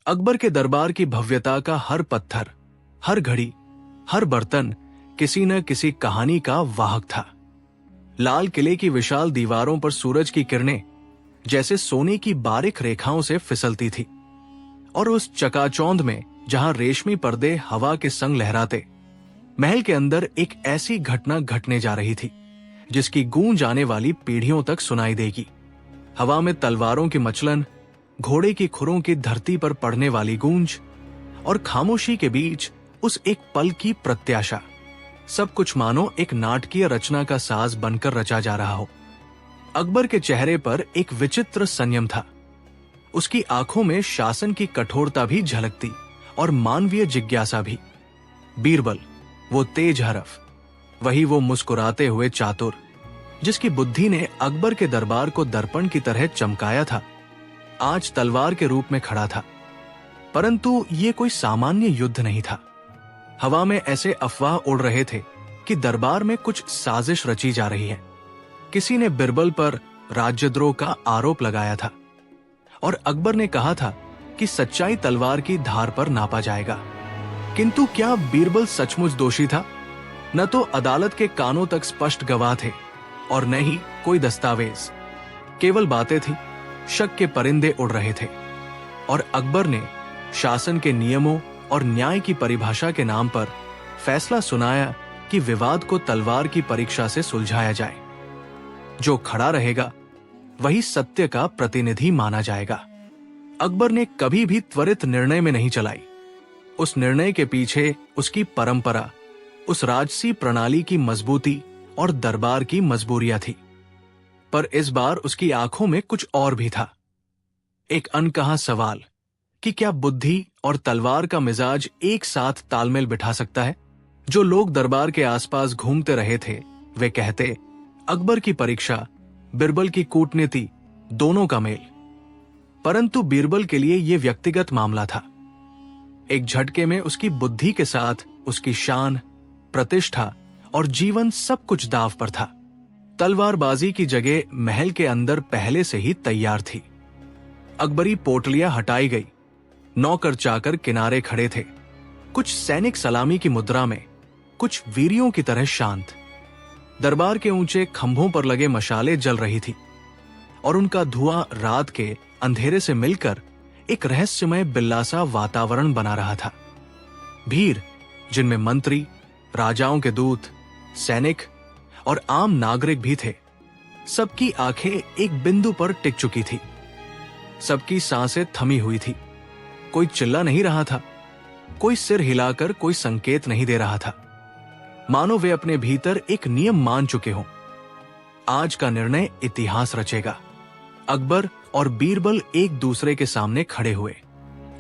अकबर के दरबार की भव्यता का हर पत्थर, हर घड़ी, हर बर्तन किसी न किसी कहानी का वाहक था। लाल किले की विशाल दीवारों पर सूरज की किरणें जैसे सोने की बारीक रेखाओं से फिसलती थी, और उस चकाचौंध में जहां रेशमी पर्दे हवा के संग लहराते, महल के अंदर एक ऐसी घटना घटने जा रही थी जिसकी गूंज आने वाली पीढ़ियों तक सुनाई देगी। हवा में तलवारों की मचलन, घोड़े की खुरों की धरती पर पड़ने वाली गूंज, और खामोशी के बीच उस एक पल की प्रत्याशा, सब कुछ मानो एक नाटकीय रचना का साज बनकर रचा जा रहा हो। अकबर के चेहरे पर एक विचित्र संयम था। उसकी आंखों में शासन की कठोरता भी झलकती और मानवीय जिज्ञासा भी। बीरबल, वो तेज हरफ, वही वो मुस्कुराते हुए चातुर जिसकी बुद्धि ने अकबर के दरबार को दर्पण की तरह चमकाया था, आज तलवार के रूप में खड़ा था। परंतु ये कोई सामान्य युद्ध नहीं था। हवा में ऐसे अफवाह उड़ रहे थे कि दरबार में कुछ साजिश रची जा रही है। किसी ने बीरबल पर राज्यद्रोह का आरोप लगाया था, और अकबर ने कहा था कि सच्चाई तलवार की धार पर नापा जाएगा। किंतु क्या बीरबल सचमुच दोषी था? न तो अदालत के कानों तक स्पष्ट गवाह थे और न ही कोई दस्तावेज, केवल बातें थी। शक के परिंदे उड़ रहे थे, और अकबर ने शासन के नियमों और न्याय की परिभाषा के नाम पर फैसला सुनाया कि विवाद को तलवार की परीक्षा से सुलझाया जाए। जो खड़ा रहेगा वही सत्य का प्रतिनिधि माना जाएगा। अकबर ने कभी भी त्वरित निर्णय में नहीं चलाई। उस निर्णय के पीछे उसकी परंपरा, उस राजसी प्रणाली की मजबूती और दरबार की मजबूरियां थी। पर इस बार उसकी आंखों में कुछ और भी था। एक अनकहा सवाल कि क्या बुद्धि और तलवार का मिजाज एक साथ तालमेल बिठा सकता है? जो लोग दरबार के आसपास घूमते रहे थे वे कहते, अकबर की परीक्षा, बीरबल की कूटनीति, दोनों का मेल। परंतु बीरबल के लिए यह व्यक्तिगत मामला था। एक झटके में उसकी बुद्धि के साथ उसकी शान, प्रतिष्ठा और जीवन सब कुछ दांव पर था। तलवारबाजी की जगह महल के अंदर पहले से ही तैयार थी। अकबरी पोटलियां हटाई गई, नौकर चाकर किनारे खड़े थे, कुछ सैनिक सलामी की मुद्रा में, कुछ वीरियों की तरह शांत। दरबार के ऊंचे खंभों पर लगे मशाले जल रही थी, और उनका धुआं रात के अंधेरे से मिलकर एक रहस्यमय बिल्लासा वातावरण बना रहा था। भीड़, जिनमें मंत्री, राजाओं के दूत, सैनिक और आम नागरिक भी थे, सबकी आंखें एक बिंदु पर टिक चुकी थी। सबकी सांसें थमी हुई थी। कोई चिल्ला नहीं रहा था, कोई सिर हिलाकर कोई संकेत नहीं दे रहा था, मानो वे अपने भीतर एक नियम मान चुके हों। आज का निर्णय इतिहास रचेगा। अकबर और बीरबल एक दूसरे के सामने खड़े हुए।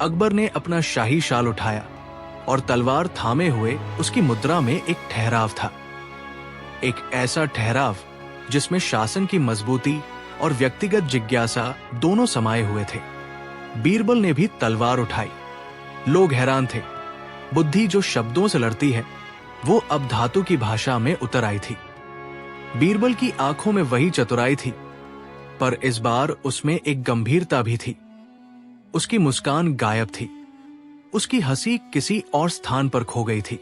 अकबर ने अपना शाही शाल उठाया और तलवार थामे हुए उसकी मुद्रा में एक ठहराव था। एक ऐसा ठहराव जिसमें शासन की मजबूती और व्यक्तिगत जिज्ञासा दोनों समाये हुए थे। बीरबल ने भी तलवार उठाई। लोग हैरान थे। बुद्धि जो शब्दों से लड़ती है वो अब धातु की भाषा में उतर आई थी। बीरबल की आंखों में वही चतुराई थी, पर इस बार उसमें एक गंभीरता भी थी। उसकी मुस्कान गायब थी। उसकी हंसी किसी और स्थान पर खो गई थी।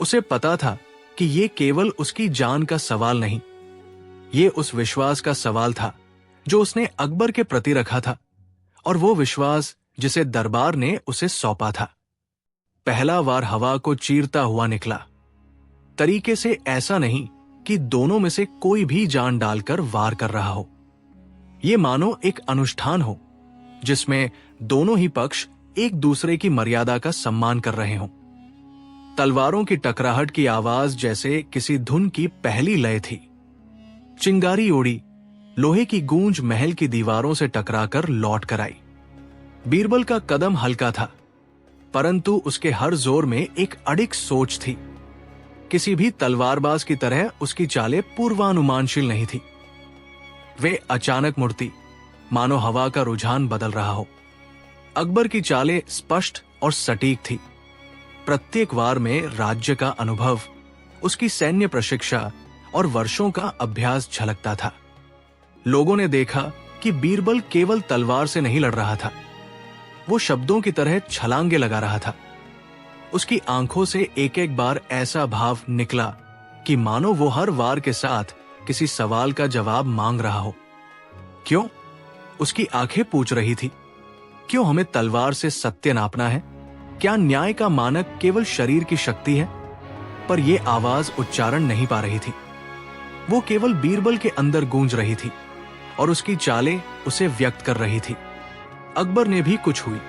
उसे पता था कि ये केवल उसकी जान का सवाल नहीं, ये उस विश्वास का सवाल था जो उसने अकबर के प्रति रखा था, और वो विश्वास जिसे दरबार ने उसे सौंपा था। पहला वार हवा को चीरता हुआ निकला, तरीके से ऐसा नहीं कि दोनों में से कोई भी जान डालकर वार कर रहा हो। ये मानो एक अनुष्ठान हो जिसमें दोनों ही पक्ष एक दूसरे की मर्यादा का सम्मान कर रहे हों। तलवारों की टकराहट की आवाज जैसे किसी धुन की पहली लय थी। चिंगारी उड़ी, लोहे की गूंज महल की दीवारों से टकराकर लौट कर आई। बीरबल का कदम हल्का था, परंतु उसके हर जोर में एक अडिग सोच थी। किसी भी तलवारबाज की तरह उसकी चालें पूर्वानुमानशील नहीं थी। वे अचानक मुड़ती, मानो हवा का रुझान बदल रहा हो। अकबर की चालें स्पष्ट और सटीक थी। प्रत्येक वार में राज्य का अनुभव, उसकी सैन्य प्रशिक्षा और वर्षों का अभ्यास झलकता था। लोगों ने देखा कि बीरबल केवल तलवार से नहीं लड़ रहा था, वो शब्दों की तरह छलांगे लगा रहा था। उसकी आंखों से एक एक बार ऐसा भाव निकला कि मानो वो हर वार के साथ किसी सवाल का जवाब मांग रहा हो। क्यों? उसकी आंखें पूछ रही थी। क्यों हमें तलवार से सत्य नापना है? क्या न्याय का मानक केवल शरीर की शक्ति है? पर यह आवाज उच्चारण नहीं पा रही थी। वो केवल बीरबल के अंदर गूंज रही थी और उसकी चालें उसे व्यक्त कर रही थी। अकबर ने भी कुछ हुई।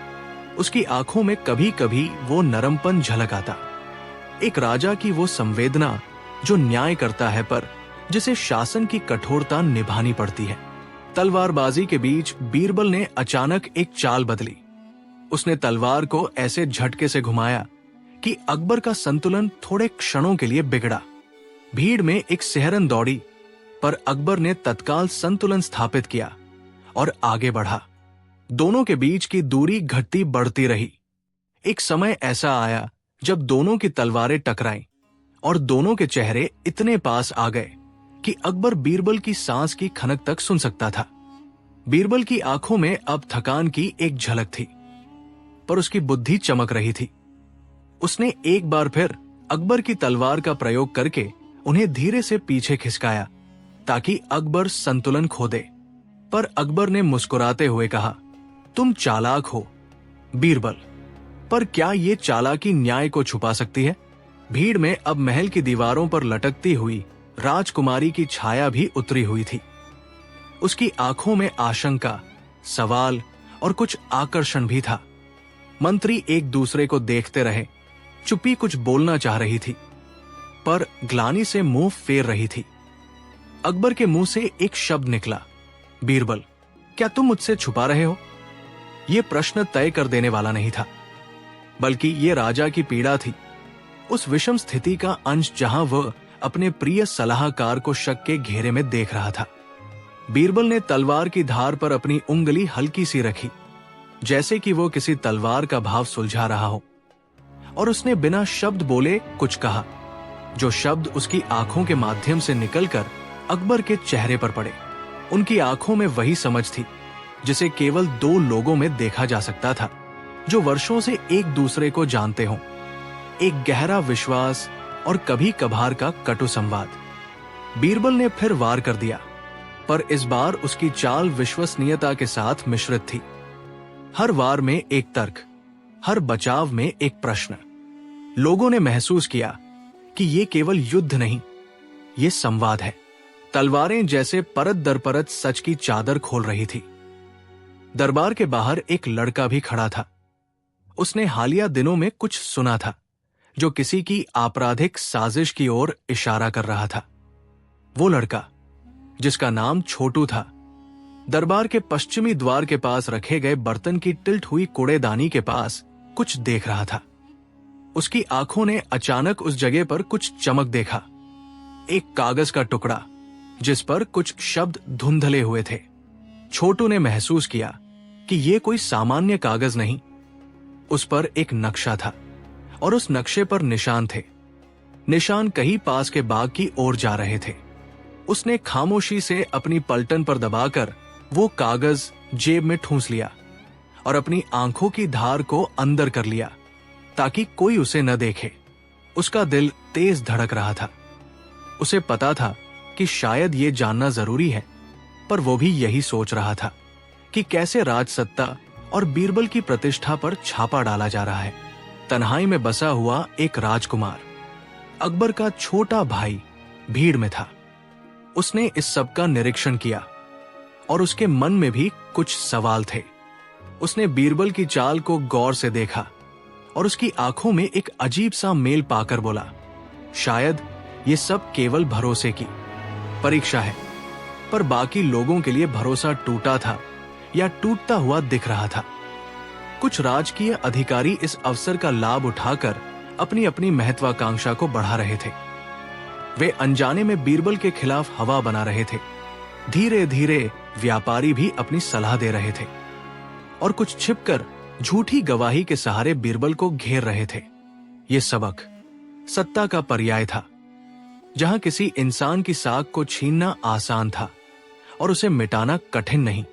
उसकी आंखों में कभी कभी वो नरमपन झलक आता, एक राजा की वो संवेदना जो न्याय करता है पर जिसे शासन की कठोरता निभानी पड़ती है। तलवारबाजी के बीच बीरबल ने अचानक एक चाल बदली। उसने तलवार को ऐसे झटके से घुमाया कि अकबर का संतुलन थोड़े क्षणों के लिए बिगड़ा। भीड़ में एक सिहरन दौड़ी, पर अकबर ने तत्काल संतुलन स्थापित किया और आगे बढ़ा। दोनों के बीच की दूरी घटती बढ़ती रही। एक समय ऐसा आया जब दोनों की तलवारें टकराईं और दोनों के चेहरे इतने पास आ गए कि अकबर बीरबल की सांस की खनक तक सुन सकता था। बीरबल की आंखों में अब थकान की एक झलक थी, पर उसकी बुद्धि चमक रही थी। उसने एक बार फिर अकबर की तलवार का प्रयोग करके उन्हें धीरे से पीछे खिसकाया ताकि अकबर संतुलन खो दे। पर अकबर ने मुस्कुराते हुए कहा, तुम चालाक हो बीरबल, पर क्या ये चालाकी न्याय को छुपा सकती है? भीड़ में अब महल की दीवारों पर लटकती हुई राजकुमारी की छाया भी उतरी हुई थी। उसकी आंखों में आशंका, सवाल और कुछ आकर्षण भी था। मंत्री एक दूसरे को देखते रहे। चुप्पी कुछ बोलना चाह रही थी, पर ग्लानि से मुंह फेर रही थी। अकबर के मुंह से एक शब्द निकला, बीरबल, क्या तुम मुझसे छुपा रहे हो? यह प्रश्न तय कर देने वाला नहीं था, बल्कि यह राजा की पीड़ा थी, उस विषम स्थिति का अंश जहां वह अपने प्रिय सलाहकार को शक के घेरे में देख रहा था। बीरबल ने तलवार की धार पर अपनी उंगली हल्की सी रखी, जैसे कि वो किसी तलवार का भाव सुलझा रहा हो, और उसने बिना शब्द बोले कुछ कहा, जो शब्द उसकी आंखों के माध्यम से निकलकर अकबर के चेहरे पर पड़े। उनकी आंखों में वही समझ थी जिसे केवल दो लोगों में देखा जा सकता था जो वर्षों से एक दूसरे को जानते हों। एक गहरा विश्वास और कभी कभार का कटु संवाद। बीरबल ने फिर वार कर दिया, पर इस बार उसकी चाल विश्वसनीयता के साथ मिश्रित थी। हर वार में एक तर्क, हर बचाव में एक प्रश्न। लोगों ने महसूस किया कि ये केवल युद्ध नहीं, ये संवाद है। तलवारें जैसे परत दर परत सच की चादर खोल रही थी। दरबार के बाहर एक लड़का भी खड़ा था। उसने हालिया दिनों में कुछ सुना था जो किसी की आपराधिक साजिश की ओर इशारा कर रहा था। वो लड़का, जिसका नाम छोटू था, दरबार के पश्चिमी द्वार के पास रखे गए बर्तन की टिल्ट हुई कूड़ेदानी के पास कुछ देख रहा था। उसकी आंखों ने अचानक उस जगह पर कुछ चमक देखा, एक कागज का टुकड़ा जिस पर कुछ शब्द धुंधले हुए थे। छोटू ने महसूस किया कि यह कोई सामान्य कागज नहीं, उस पर एक नक्शा था और उस नक्शे पर निशान थे। निशान कहीं पास के बाग की ओर जा रहे थे। उसने खामोशी से अपनी पलटन पर दबाकर वो कागज जेब में ठूंस लिया और अपनी आंखों की धार को अंदर कर लिया ताकि कोई उसे न देखे। उसका दिल तेज धड़क रहा था। उसे पता था कि शायद ये जानना जरूरी है, पर वो भी यही सोच रहा था कि कैसे राजसत्ता और बीरबल की प्रतिष्ठा पर छापा डाला जा रहा है। तन्हाई में बसा हुआ एक राजकुमार, अकबर का छोटा भाई, भीड़ में था। उसने इस सब का निरीक्षण किया और उसके मन में भी कुछ सवाल थे। उसने बीरबल की चाल को गौर से देखा और उसकी आंखों में एक अजीब सा मेल पाकर बोला, शायद ये सब केवल भरोसे की परीक्षा है। पर बाकी लोगों के लिए भरोसा टूटा था या टूटता हुआ दिख रहा था। कुछ राजकीय अधिकारी इस अवसर का लाभ उठाकर अपनी अपनी महत्वाकांक्षा को बढ़ा रहे थे। वे अनजाने में बीरबल के खिलाफ हवा बना रहे थे। धीरे धीरे व्यापारी भी अपनी सलाह दे रहे थे और कुछ छिपकर झूठी गवाही के सहारे बीरबल को घेर रहे थे। ये सबक सत्ता का पर्याय था, जहां किसी इंसान की साख को छीनना आसान था और उसे मिटाना कठिन नहीं।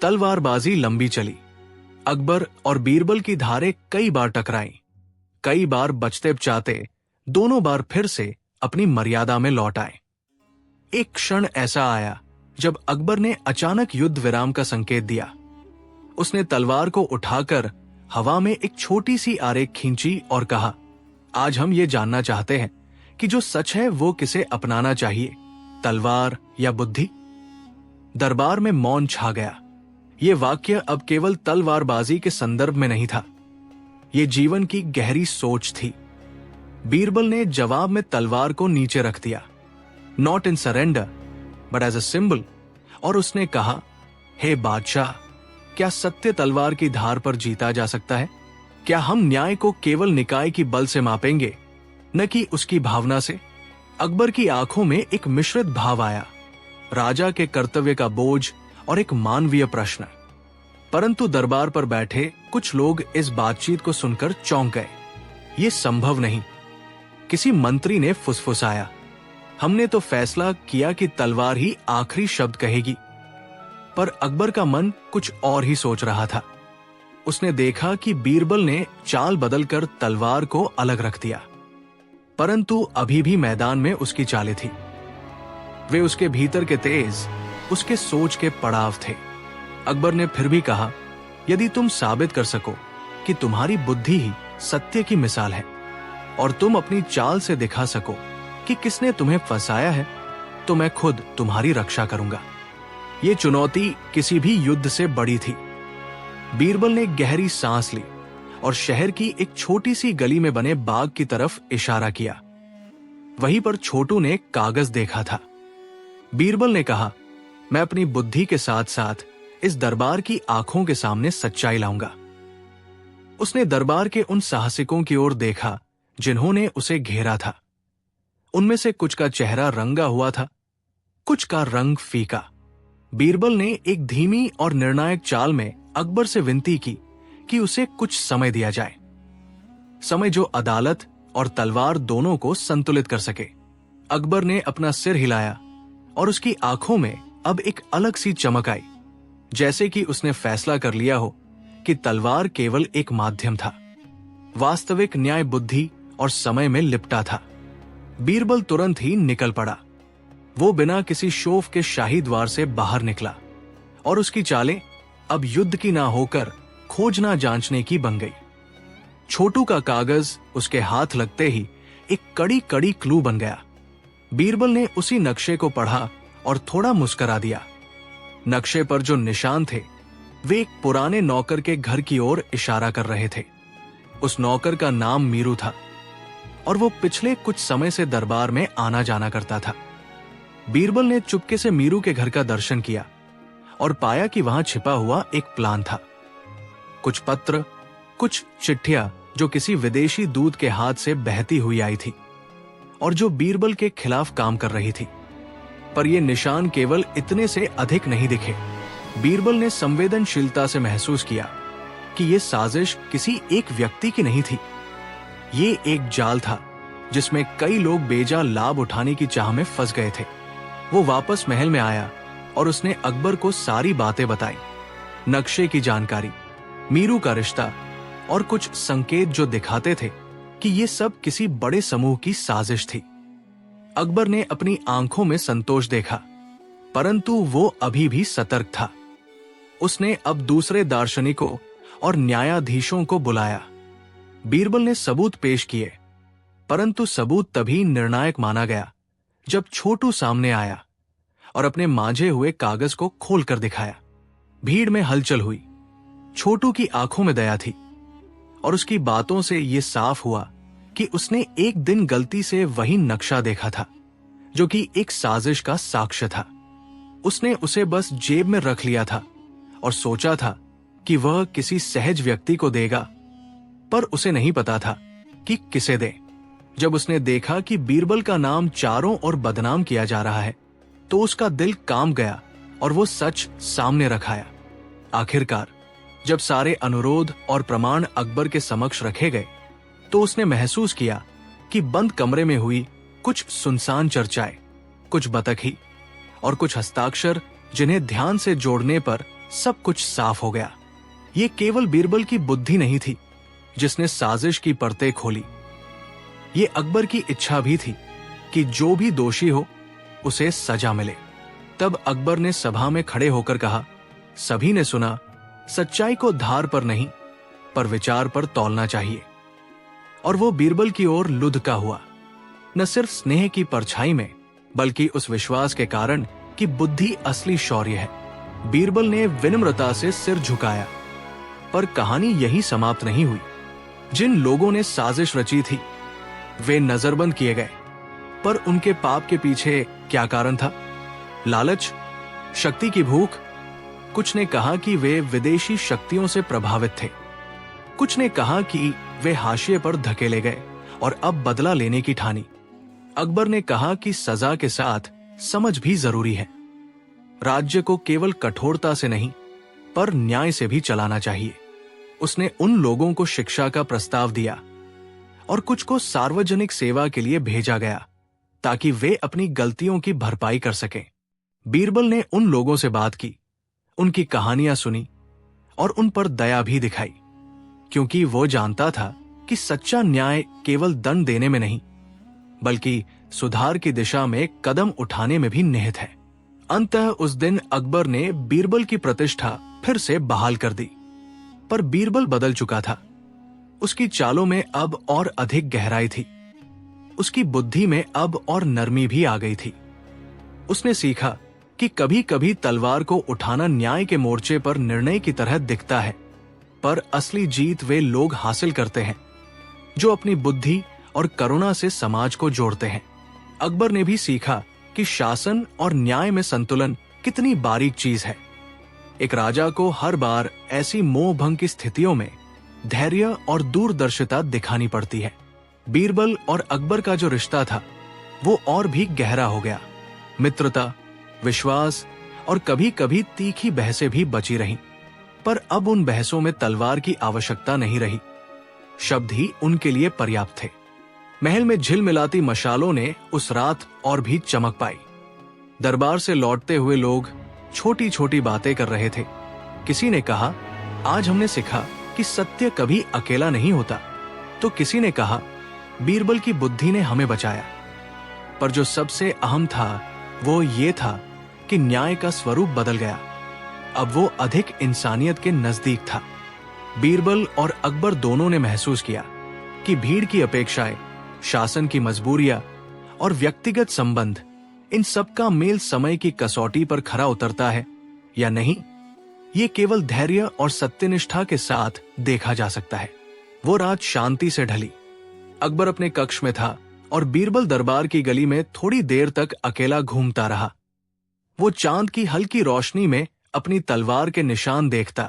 तलवारबाजी लंबी चली। अकबर और बीरबल की धारें कई बार टकराईं, कई बार बचते बचाते दोनों बार फिर से अपनी मर्यादा में लौट आए। एक क्षण ऐसा आया जब अकबर ने अचानक युद्ध विराम का संकेत दिया। उसने तलवार को उठाकर हवा में एक छोटी सी आरेख खींची और कहा, आज हम ये जानना चाहते हैं कि जो सच है वो किसे अपनाना चाहिए, तलवार या बुद्धि। दरबार में मौन छा गया। ये वाक्य अब केवल तलवारबाजी के संदर्भ में नहीं था, ये जीवन की गहरी सोच थी। बीरबल ने जवाब में तलवार को नीचे रख दिया, not in surrender but as a symbol, और उसने कहा, हे बादशाह, क्या सत्य तलवार की धार पर जीता जा सकता है? क्या हम न्याय को केवल निकाय की बल से मापेंगे, न कि उसकी भावना से? अकबर की आंखों में एक मिश्रित भाव आया, राजा के कर्तव्य का बोझ और एक मानवीय प्रश्न। परंतु दरबार पर बैठे कुछ लोग इस बातचीत को सुनकर चौंक गए। ये संभव नहीं। किसी मंत्री ने फुसफुसाया, हमने तो फैसला किया कि तलवार ही आखिरी शब्द कहेगी। पर अकबर का मन कुछ और ही सोच रहा था। उसने देखा कि बीरबल ने चाल बदलकर तलवार को अलग रख दिया, परंतु अभी भी मैदान में उसकी चालें थी। वे उसके भीतर के तेज, उसके सोच के पड़ाव थे। अकबर ने फिर भी कहा, यदि तुम साबित कर सको कि तुम्हारी बुद्धि ही सत्य की मिसाल है और तुम अपनी चाल से दिखा सको कि किसने तुम्हें फंसाया है, तो मैं खुद तुम्हारी रक्षा करूंगा। ये चुनौती किसी भी युद्ध से बड़ी थी। बीरबल ने गहरी सांस ली और शहर की एक छोटी सी गली में बने बाग की तरफ इशारा किया। वहीं पर छोटू ने कागज देखा था। बीरबल ने कहा, मैं अपनी बुद्धि के साथ साथ इस दरबार की आंखों के सामने सच्चाई लाऊंगा। उसने दरबार के उन साहसिकों की ओर देखा जिन्होंने उसे घेरा था। उनमें से कुछ का चेहरा रंगा हुआ था, कुछ का रंग फीका। बीरबल ने एक धीमी और निर्णायक चाल में अकबर से विनती की कि उसे कुछ समय दिया जाए, समय जो अदालत और तलवार दोनों को संतुलित कर सके। अकबर ने अपना सिर हिलाया और उसकी आंखों में अब एक अलग सी चमक आई, जैसे कि उसने फैसला कर लिया हो कि तलवार केवल एक माध्यम था, वास्तविक न्याय बुद्धि और समय में लिपटा था। बीरबल तुरंत ही निकल पड़ा। वो बिना किसी शोफ के शाही द्वार से बाहर निकला और उसकी चालें अब युद्ध की ना होकर खोजना जांचने की बन गई। छोटू का कागज उसके हाथ लगते ही एक कड़ी कड़ी क्लू बन गया। बीरबल ने उसी नक्शे को पढ़ा और थोड़ा मुस्करा दिया। नक्शे पर जो निशान थे वे एक पुराने नौकर के घर की ओर इशारा कर रहे थे। उस नौकर का नाम मीरू था और वो पिछले कुछ समय से दरबार में आना जाना करता था। बीरबल ने चुपके से मीरू के घर का दर्शन किया और पाया कि वहां छिपा हुआ एक प्लान था। कुछ पत्र, कुछ चिट्ठियां जो किसी विदेशी दूत के हाथ से बहती हुई आई थी और जो बीरबल के खिलाफ काम कर रही थी। पर ये निशान केवल इतने से अधिक नहीं दिखे। बीरबल ने संवेदनशीलता से महसूस किया कि ये साजिश किसी एक व्यक्ति की नहीं थी। ये एक जाल था जिसमें कई लोग बेजा लाभ उठाने की चाह में फंस गए थे। वो वापस महल में आया और उसने अकबर को सारी बातें बताई, नक्शे की जानकारी, मीरू का रिश्ता और कुछ संकेत जो दिखाते थे कि ये सब किसी बड़े समूह की साजिश थी। अकबर ने अपनी आंखों में संतोष देखा, परंतु वो अभी भी सतर्क था। उसने अब दूसरे दार्शनिकों और न्यायाधीशों को बुलाया। बीरबल ने सबूत पेश किए, परंतु सबूत तभी निर्णायक माना गया जब छोटू सामने आया और अपने मांझे हुए कागज को खोलकर दिखाया। भीड़ में हलचल हुई। छोटू की आंखों में दया थी और उसकी बातों से यह साफ हुआ कि उसने एक दिन गलती से वही नक्शा देखा था जो कि एक साजिश का साक्ष्य था। उसने उसे बस जेब में रख लिया था और सोचा था कि वह किसी सहज व्यक्ति को देगा, पर उसे नहीं पता था कि किसे दे। जब उसने देखा कि बीरबल का नाम चारों ओर बदनाम किया जा रहा है, तो उसका दिल कांप गया और वो सच सामने रखाया। आखिरकार जब सारे अनुरोध और प्रमाण अकबर के समक्ष रखे गए, तो उसने महसूस किया कि बंद कमरे में हुई कुछ सुनसान चर्चाएं, कुछ बतखी और कुछ हस्ताक्षर जिन्हें ध्यान से जोड़ने पर सब कुछ साफ हो गया। ये केवल बीरबल की बुद्धि नहीं थी जिसने साजिश की परतें खोली। ये अकबर की इच्छा भी थी कि जो भी दोषी हो उसे सजा मिले। तब अकबर ने सभा में खड़े होकर कहा, सभी ने सुना, सच्चाई को धार पर नहीं पर विचार पर तौलना चाहिए। और वो बीरबल की ओर लुढ़का हुआ, न सिर्फ स्नेह की परछाई में बल्कि उस विश्वास के कारण कि बुद्धि असली शौर्य है। बीरबल ने विनम्रता से सिर झुकाया। पर कहानी यही समाप्त नहीं हुई। जिन लोगों ने साजिश रची थी वे नजरबंद किए गए। पर उनके पाप के पीछे क्या कारण था? लालच, शक्ति की भूख? कुछ ने कहा कि वे विदेशी शक्तियों से प्रभावित थे। कुछ ने कहा कि वे हाशिए पर धकेले गए और अब बदला लेने की ठानी। अकबर ने कहा कि सजा के साथ समझ भी जरूरी है। राज्य को केवल कठोरता से नहीं पर न्याय से भी चलाना चाहिए। उसने उन लोगों को शिक्षा का प्रस्ताव दिया और कुछ को सार्वजनिक सेवा के लिए भेजा गया ताकि वे अपनी गलतियों की भरपाई कर सकें। बीरबल ने उन लोगों से बात की, उनकी कहानियां सुनी और उन पर दया भी दिखाई, क्योंकि वो जानता था कि सच्चा न्याय केवल दंड देने में नहीं बल्कि सुधार की दिशा में कदम उठाने में भी निहित है। अंततः उस दिन अकबर ने बीरबल की प्रतिष्ठा फिर से बहाल कर दी। पर बीरबल बदल चुका था। उसकी चालों में अब और अधिक गहराई थी। उसकी बुद्धि में अब और नरमी भी आ गई थी। उसने सीखा कि कभी कभी तलवार को उठाना न्याय के मोर्चे पर निर्णय की तरह दिखता है, पर असली जीत वे लोग हासिल करते हैं जो अपनी बुद्धि और करुणा से समाज को जोड़ते हैं। अकबर ने भी सीखा कि शासन और न्याय में संतुलन कितनी बारीक चीज है। एक राजा को हर बार ऐसी मोह भंग की स्थितियों में धैर्य और दूरदर्शिता दिखानी पड़ती है। बीरबल और अकबर का जो रिश्ता था वो और भी गहरा हो गया। मित्रता, विश्वास और कभी कभी तीखी बहसें भी बची रहीं, पर अब उन बहसों में तलवार की आवश्यकता नहीं रही। शब्द ही उनके लिए पर्याप्त थे। महल में झिलमिलाती मशालों ने उस रात और भी चमक पाई। दरबार से लौटते हुए लोग छोटी छोटी बातें कर रहे थे। किसी ने कहा, आज हमने सीखा कि सत्य कभी अकेला नहीं होता। तो किसी ने कहा, बीरबल की बुद्धि ने हमें बचाया। पर जो सबसे अहम था वो ये था कि न्याय का स्वरूप बदल गया। अब वो अधिक इंसानियत के नजदीक था। बीरबल और अकबर दोनों ने महसूस किया कि भीड़ की अपेक्षाएं, शासन की मजबूरियां और व्यक्तिगत संबंध, इन सब का मेल समय की कसौटी पर खरा उतरता है या नहीं, ये केवल धैर्य और सत्यनिष्ठा के साथ देखा जा सकता है। वो रात शांति से ढली। अकबर अपने कक्ष में था और बीरबल दरबार की गली में थोड़ी देर तक अकेला घूमता रहा। वो चांद की हल्की रोशनी में अपनी तलवार के निशान देखता,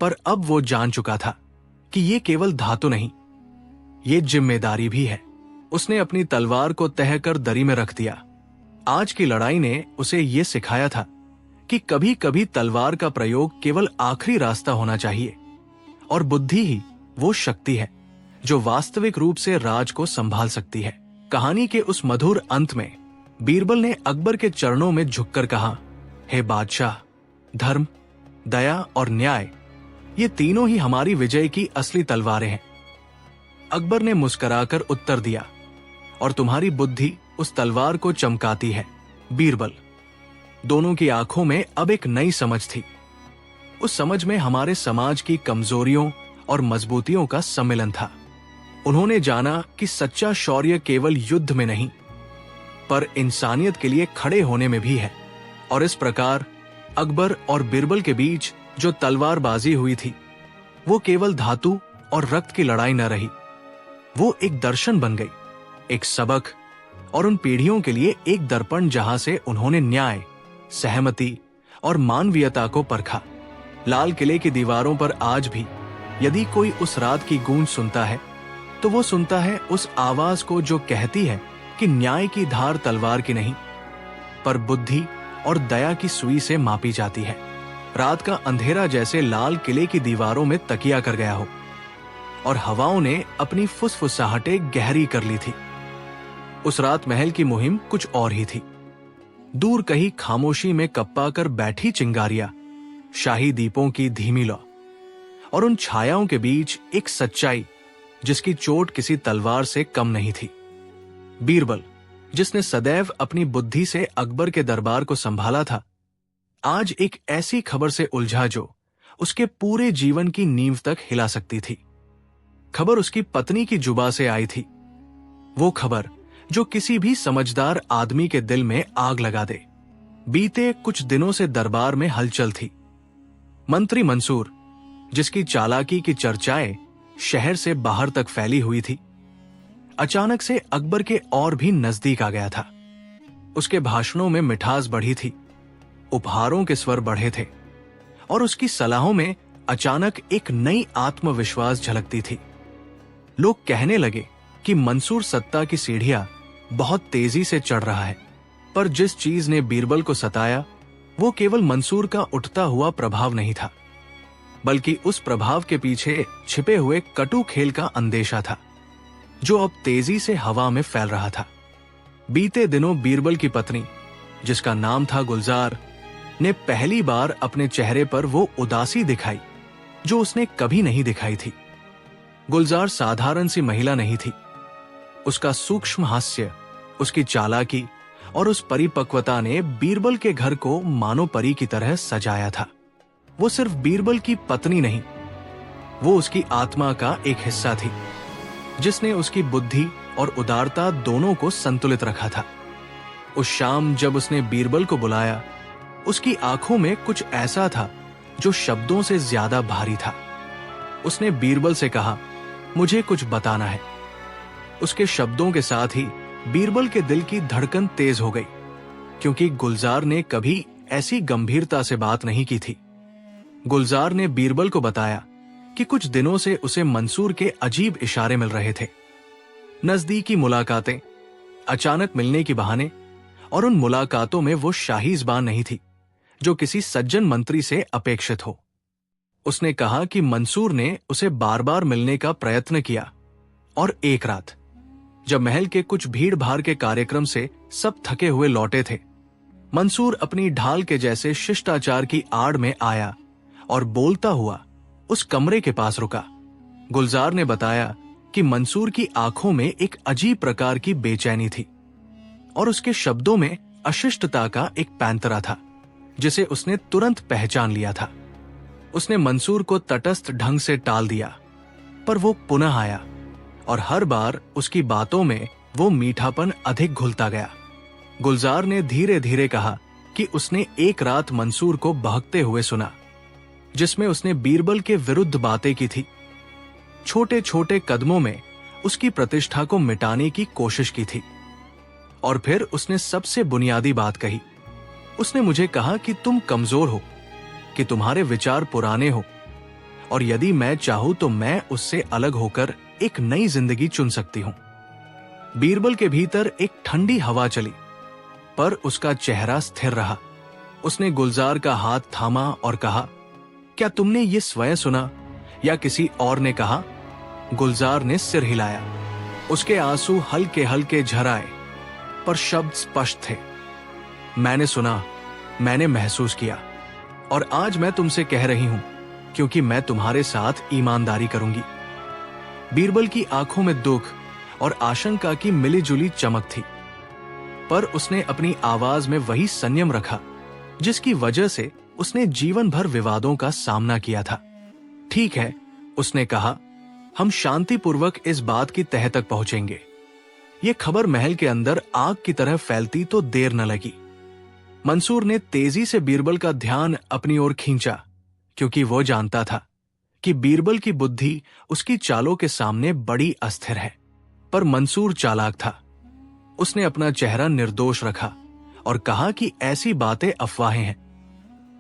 पर अब वो जान चुका था कि ये केवल धातु नहीं, ये जिम्मेदारी भी है। उसने अपनी तलवार को तह कर दरी में रख दिया। आज की लड़ाई ने उसे ये सिखाया था कि कभी कभी तलवार का प्रयोग केवल आखिरी रास्ता होना चाहिए, और बुद्धि ही वो शक्ति है जो वास्तविक रूप से राज को संभाल सकती है। कहानी के उस मधुर अंत में बीरबल ने अकबर के चरणों में झुककर कहा, हे बादशाह, धर्म, दया और न्याय, ये तीनों ही हमारी विजय की असली तलवारें हैं। अकबर ने मुस्कुराकर उत्तर दिया, और तुम्हारी बुद्धि उस तलवार को चमकाती है बीरबल। दोनों की आंखों में अब एक नई समझ थी। उस समझ में हमारे समाज की कमजोरियों और मजबूतियों का सम्मिलन था। उन्होंने जाना कि सच्चा शौर्य केवल युद्ध में नहीं पर इंसानियत के लिए खड़े होने में भी है। और इस प्रकार अकबर और बीरबल के बीच जो तलवारबाजी हुई थी वो केवल धातु और रक्त की लड़ाई न रही, वो एक दर्शन बन गई, एक सबक और उन पीढ़ियों के लिए एक दर्पण जहां से उन्होंने न्याय, सहमति और मानवीयता को परखा। लाल किले की दीवारों पर आज भी यदि कोई उस रात की गूंज सुनता है तो वो सुनता है उस आवाज को जो कहती है कि न्याय की धार तलवार की नहीं पर बुद्धि और दया की सुई से मापी जाती है। रात का अंधेरा जैसे लाल किले की दीवारों में तकिया कर गया हो और हवाओं ने अपनी फुसफुसाहटें गहरी कर ली थी। उस रात महल की मुहिम कुछ और ही थी। दूर कहीं खामोशी में कप्पा कर बैठी चिंगारियां, शाही दीपों की धीमी लौ और उन छायाओं के बीच एक सच्चाई जिसकी चोट किसी तलवार से कम नहीं थी। बीरबल, जिसने सदैव अपनी बुद्धि से अकबर के दरबार को संभाला था, आज एक ऐसी खबर से उलझा जो उसके पूरे जीवन की नींव तक हिला सकती थी। खबर उसकी पत्नी की जुबा से आई थी, वो खबर जो किसी भी समझदार आदमी के दिल में आग लगा दे। बीते कुछ दिनों से दरबार में हलचल थी। मंत्री मंसूर, जिसकी चालाकी की चर्चाएं शहर से बाहर तक फैली हुई थी, अचानक से अकबर के और भी नजदीक आ गया था। उसके भाषणों में मिठास बढ़ी थी, उपहारों के स्वर बढ़े थे और उसकी सलाहों में अचानक एक नई आत्मविश्वास झलकती थी। लोग कहने लगे कि मंसूर सत्ता की सीढ़ियां बहुत तेजी से चढ़ रहा है, पर जिस चीज ने बीरबल को सताया वो केवल मंसूर का उठता हुआ प्रभाव नहीं था, बल्कि उस प्रभाव के पीछे छिपे हुए कटु खेल का अंदेशा था जो अब तेजी से हवा में फैल रहा था। बीते दिनों बीरबल की पत्नी, जिसका नाम था गुलजार, ने पहली बार अपने चेहरे पर वो उदासी दिखाई जो उसने कभी नहीं दिखाई थी। गुलजार साधारण सी महिला नहीं थी। उसका सूक्ष्म हास्य, उसकी चालाकी और उस परिपक्वता ने बीरबल के घर को मानो परी की तरह सजाया था। वो सिर्फ बीरबल की पत्नी नहीं, वो उसकी आत्मा का एक हिस्सा थी, जिसने उसकी बुद्धि और उदारता दोनों को संतुलित रखा था। उस शाम जब उसने बीरबल को बुलाया, उसकी आंखों में कुछ ऐसा था जो शब्दों से ज्यादा भारी था। उसने बीरबल से कहा, मुझे कुछ बताना है। उसके शब्दों के साथ ही बीरबल के दिल की धड़कन तेज हो गई, क्योंकि गुलजार ने कभी ऐसी गंभीरता से बात नहीं की थी। गुलजार ने बीरबल को बताया कि कुछ दिनों से उसे मंसूर के अजीब इशारे मिल रहे थे। नजदीकी मुलाकातें, अचानक मिलने की बहाने, और उन मुलाकातों में वो शाही ज़बान नहीं थी जो किसी सज्जन मंत्री से अपेक्षित हो। उसने कहा कि मंसूर ने उसे बार बार मिलने का प्रयत्न किया, और एक रात जब महल के कुछ भीड़ भाड़ के कार्यक्रम से सब थके हुए लौटे थे, मंसूर अपनी ढाल के जैसे शिष्टाचार की आड़ में आया और बोलता हुआ उस कमरे के पास रुका। गुलजार ने बताया कि मंसूर की आंखों में एक अजीब प्रकार की बेचैनी थी और उसके शब्दों में अशिष्टता का एक पैंतरा था जिसे उसने तुरंत पहचान लिया था। उसने मंसूर को तटस्थ ढंग से टाल दिया, पर वो पुनः आया और हर बार उसकी बातों में वो मीठापन अधिक घुलता गया। गुलजार ने धीरे धीरे कहा कि उसने एक रात मंसूर को बहकते हुए सुना, जिसमें उसने बीरबल के विरुद्ध बातें की थी। छोटे छोटे कदमों में उसकी प्रतिष्ठा को मिटाने की कोशिश की थी। और फिर उसने सबसे बुनियादी बात कही। उसने मुझे कहा कि तुम कमजोर हो, कि तुम्हारे विचार पुराने हो, और यदि मैं चाहूं तो मैं उससे अलग होकर एक नई जिंदगी चुन सकती हूं। बीरबल के भीतर एक ठंडी हवा चली, पर उसका चेहरा स्थिर रहा। उसने गुलजार का हाथ थामा और कहा, क्या तुमने ये स्वयं सुना या किसी और ने कहा? गुलजार ने सिर हिलाया। उसके आंसू हल्के हल्के झराए, पर शब्द स्पष्ट थे। मैंने सुना, मैंने महसूस किया, और आज मैं तुमसे कह रही हूं क्योंकि मैं तुम्हारे साथ ईमानदारी करूंगी। बीरबल की आंखों में दुख और आशंका की मिलीजुली चमक थी, पर उसने अपनी आवाज में वही संयम रखा जिसकी वजह से उसने जीवन भर विवादों का सामना किया था। ठीक है, उसने कहा, हम शांतिपूर्वक इस बात की तह तक पहुंचेंगे। ये खबर महल के अंदर आग की तरह फैलती तो देर न लगी। मंसूर ने तेजी से बीरबल का ध्यान अपनी ओर खींचा, क्योंकि वो जानता था कि बीरबल की बुद्धि उसकी चालों के सामने बड़ी अस्थिर है। पर मंसूर चालाक था। उसने अपना चेहरा निर्दोष रखा और कहा कि ऐसी बातें अफवाहें हैं,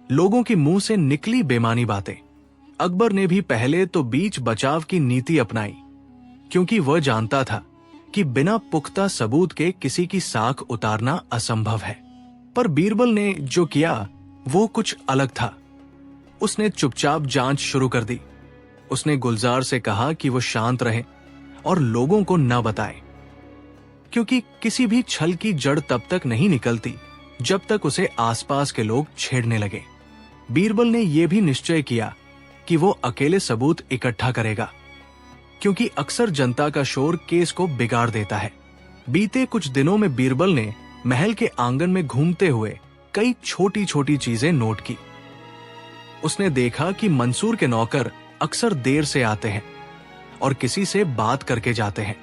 लोगों के मुंह से निकली बेमानी बातें। अकबर ने भी पहले तो बीच बचाव की नीति अपनाई, क्योंकि वह जानता था कि बिना पुख्ता सबूत के किसी की साख उतारना असंभव है। पर बीरबल ने जो किया वो कुछ अलग था। उसने चुपचाप जांच शुरू कर दी। उसने गुलजार से कहा कि वो शांत रहे और लोगों को न बताए, क्योंकि किसी भी छल की जड़ तब तक नहीं निकलती जब तक उसे आसपास के लोग छेड़ने लगे। बीरबल ने यह भी निश्चय किया कि वो अकेले सबूत इकट्ठा करेगा, क्योंकि अक्सर जनता का शोर केस को बिगाड़ देता है। बीते कुछ दिनों में बीरबल ने महल के आंगन में घूमते हुए कई छोटी छोटी चीजें नोट की। उसने देखा कि मंसूर के नौकर अक्सर देर से आते हैं और किसी से बात करके जाते हैं।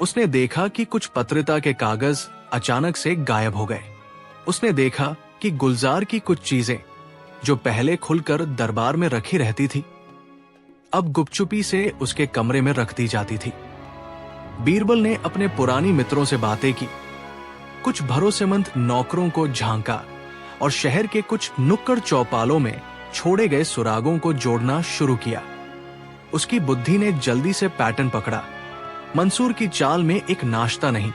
उसने देखा कि कुछ पत्रिका के कागज अचानक से गायब हो गए। उसने देखा कि गुलजार की कुछ चीजें जो पहले खुलकर दरबार में रखी रहती थी, अब गुपचुपी से उसके कमरे में रख दी जाती थी। बीरबल ने अपने पुरानी मित्रों से बातें की, कुछ भरोसेमंद नौकरों को झांका और शहर के कुछ नुक्कड़ चौपालों में छोड़े गए सुरागों को जोड़ना शुरू किया। उसकी बुद्धि ने जल्दी से पैटर्न पकड़ा। मंसूर की चाल में एक नाश्ता नहीं,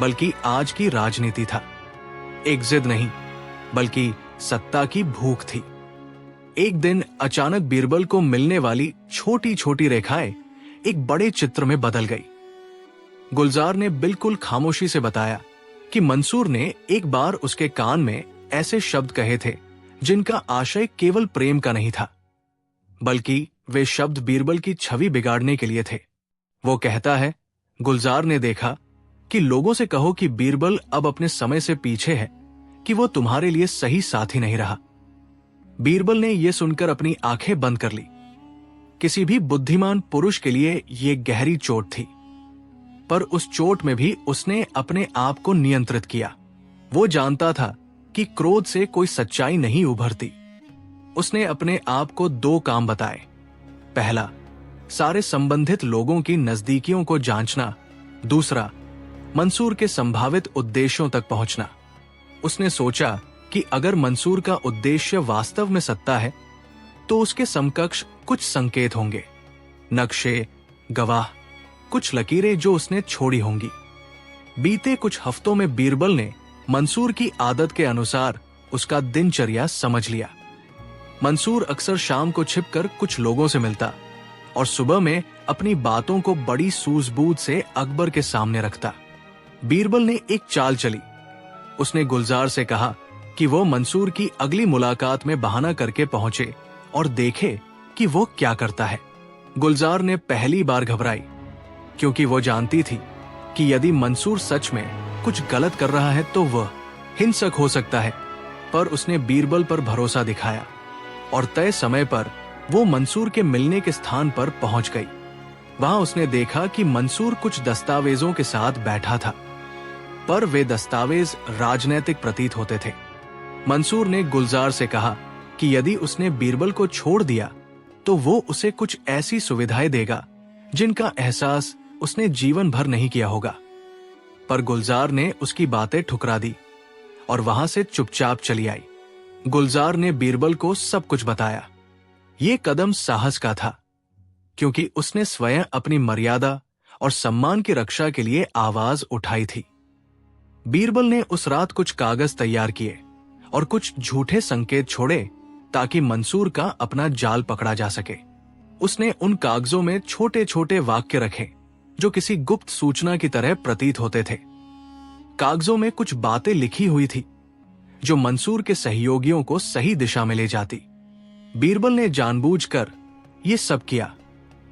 बल्कि आज की राजनीति था। एक जिद नहीं, बल्कि सत्ता की भूख थी। एक दिन अचानक बीरबल को मिलने वाली छोटी छोटी रेखाएं एक बड़े चित्र में बदल गई। गुलजार ने बिल्कुल खामोशी से बताया कि मंसूर ने एक बार उसके कान में ऐसे शब्द कहे थे जिनका आशय केवल प्रेम का नहीं था, बल्कि वे शब्द बीरबल की छवि बिगाड़ने के लिए थे। वो कहता है, गुलजार ने देखा कि लोगों से कहो कि बीरबल अब अपने समय से पीछे है, कि वो तुम्हारे लिए सही साथी नहीं रहा। बीरबल ने यह सुनकर अपनी आंखें बंद कर ली। किसी भी बुद्धिमान पुरुष के लिए यह गहरी चोट थी, पर उस चोट में भी उसने अपने आप को नियंत्रित किया। वो जानता था कि क्रोध से कोई सच्चाई नहीं उभरती। उसने अपने आप को दो काम बताए। पहला, सारे संबंधित लोगों की नजदीकियों को जांचना। दूसरा, मंसूर के संभावित उद्देश्यों तक पहुंचना। उसने सोचा कि अगर मंसूर का उद्देश्य वास्तव में सत्ता है, तो उसके समकक्ष कुछ संकेत होंगे, नक्शे, गवाह, कुछ लकीरें जो उसने छोड़ी होंगी। बीते कुछ हफ्तों में बीरबल ने मंसूर की आदत के अनुसार उसका दिनचर्या समझ लिया। मंसूर अक्सर शाम को छिपकर कुछ लोगों से मिलता और सुबह में अपनी बातों को बड़ी सूझबूझ से अकबर के सामने रखता। बीरबल ने एक चाल चली। उसने गुलजार से कहा कि वो मंसूर की अगली मुलाकात में बहाना करके पहुंचे और देखे कि वो क्या करता है। गुलजार ने पहली बार घबराई, क्योंकि वो जानती थी कि यदि मंसूर सच में कुछ गलत कर रहा है तो वह हिंसक हो सकता है। पर उसने बीरबल पर भरोसा दिखाया और तय समय पर वो मंसूर के मिलने के स्थान पर पहुंच गई। वहां उसने देखा कि मंसूर कुछ दस्तावेजों के साथ बैठा था, पर वे दस्तावेज राजनैतिक प्रतीत होते थे। मंसूर ने गुलजार से कहा कि यदि उसने बीरबल को छोड़ दिया तो वो उसे कुछ ऐसी सुविधाएं देगा जिनका एहसास उसने जीवन भर नहीं किया होगा। पर गुलजार ने उसकी बातें ठुकरा दी और वहां से चुपचाप चली आई। गुलजार ने बीरबल को सब कुछ बताया। ये कदम साहस का था, क्योंकि उसने स्वयं अपनी मर्यादा और सम्मान की रक्षा के लिए आवाज उठाई थी। बीरबल ने उस रात कुछ कागज तैयार किए और कुछ झूठे संकेत छोड़े ताकि मंसूर का अपना जाल पकड़ा जा सके। उसने उन कागजों में छोटे छोटे वाक्य रखे जो किसी गुप्त सूचना की तरह प्रतीत होते थे। कागजों में कुछ बातें लिखी हुई थी जो मंसूर के सहयोगियों को सही दिशा में ले जाती। बीरबल ने जानबूझकर यह सब किया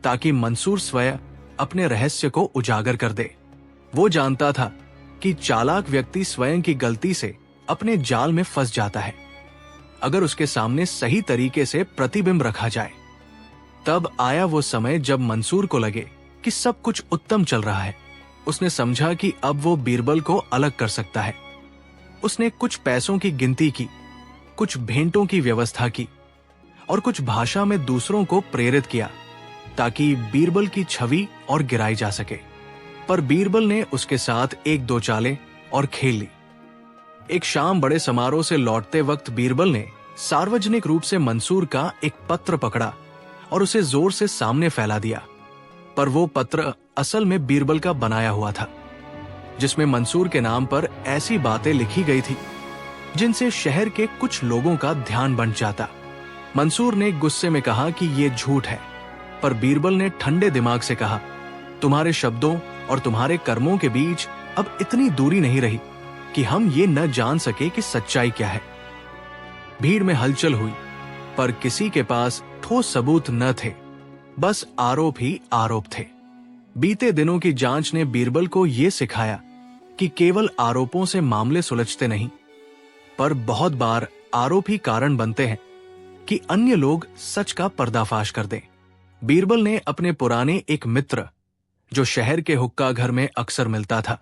ताकि मंसूर स्वयं अपने रहस्य को उजागर कर दे। वो जानता था कि चालाक व्यक्ति स्वयं की गलती से अपने जाल में फंस जाता है अगर उसके सामने सही तरीके से प्रतिबिंब रखा जाए। तब आया वो समय जब मंसूर को लगे कि सब कुछ उत्तम चल रहा है। उसने समझा कि अब वो बीरबल को अलग कर सकता है। उसने कुछ पैसों की गिनती की, कुछ भेंटों की व्यवस्था की और कुछ भाषा में दूसरों को प्रेरित किया ताकि बीरबल की छवि और गिराई जा सके। पर बीरबल ने उसके साथ एक दो चालें और खेल ली। एक शाम बड़े समारोह से लौटते वक्त बीरबल ने सार्वजनिक रूप से मंसूर का एक पत्र पकड़ा और उसे जोर से सामने फैला दिया। पर वो पत्र असल में बीरबल का बनाया हुआ था, जिसमें मंसूर के नाम पर ऐसी बातें लिखी गई थी जिनसे शहर के कुछ लोगों का ध्यान बंट जाता। मंसूर ने गुस्से में कहा कि ये झूठ है, पर बीरबल ने ठंडे दिमाग से कहा, तुम्हारे शब्दों और तुम्हारे कर्मों के बीच अब इतनी दूरी नहीं रही कि हम ये न जान सके कि सच्चाई क्या है। भीड़ में हलचल हुई। पर किसी के पास ठोस सबूत न थे, बस आरोप ही आरोप थे। बीते दिनों की जांच ने बीरबल को यह सिखाया कि केवल आरोपों से मामले सुलझते नहीं, पर बहुत बार आरोप ही कारण बनते हैं कि अन्य लोग सच का पर्दाफाश कर दें। बीरबल ने अपने पुराने एक मित्र, जो शहर के हुक्का घर में अक्सर मिलता था,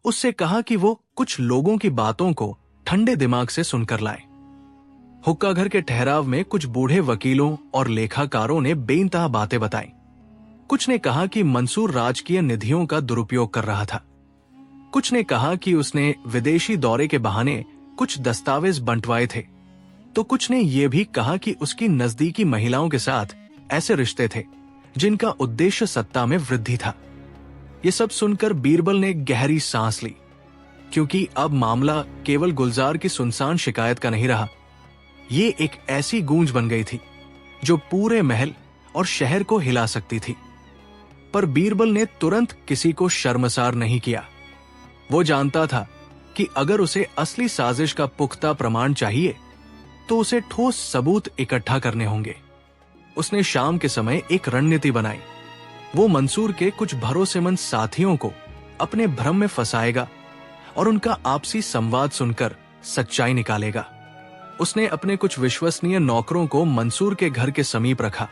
उससे कहा कि वो कुछ लोगों की बातों को ठंडे दिमाग से सुनकर लाए। हुक्का घर के ठहराव में कुछ बूढ़े वकीलों और लेखाकारों ने बेइंतहा बातें बताई। कुछ ने कहा कि मंसूर राजकीय निधियों का दुरुपयोग कर रहा था। कुछ ने कहा कि उसने विदेशी दौरे के बहाने कुछ दस्तावेज बंटवाए थे, तो कुछ ने यह भी कहा कि उसकी नजदीकी महिलाओं के साथ ऐसे रिश्ते थे जिनका उद्देश्य सत्ता में वृद्धि था। ये सब सुनकर बीरबल ने गहरी सांस ली, क्योंकि अब मामला केवल गुलजार की सुनसान शिकायत का नहीं रहा। ये एक ऐसी गूंज बन गई थी जो पूरे महल और शहर को हिला सकती थी। पर बीरबल ने तुरंत किसी को शर्मसार नहीं किया। वो जानता था कि अगर उसे असली साजिश का पुख्ता प्रमाण चाहिए तो उसे ठोस सबूत इकट्ठा करने होंगे। उसने शाम के समय एक रणनीति बनाई। वो मंसूर के कुछ भरोसेमंद साथियों को अपने भ्रम में फंसाएगा और उनका आपसी संवाद सुनकर सच्चाई निकालेगा। उसने अपने कुछ विश्वसनीय नौकरों को मंसूर के घर के समीप रखा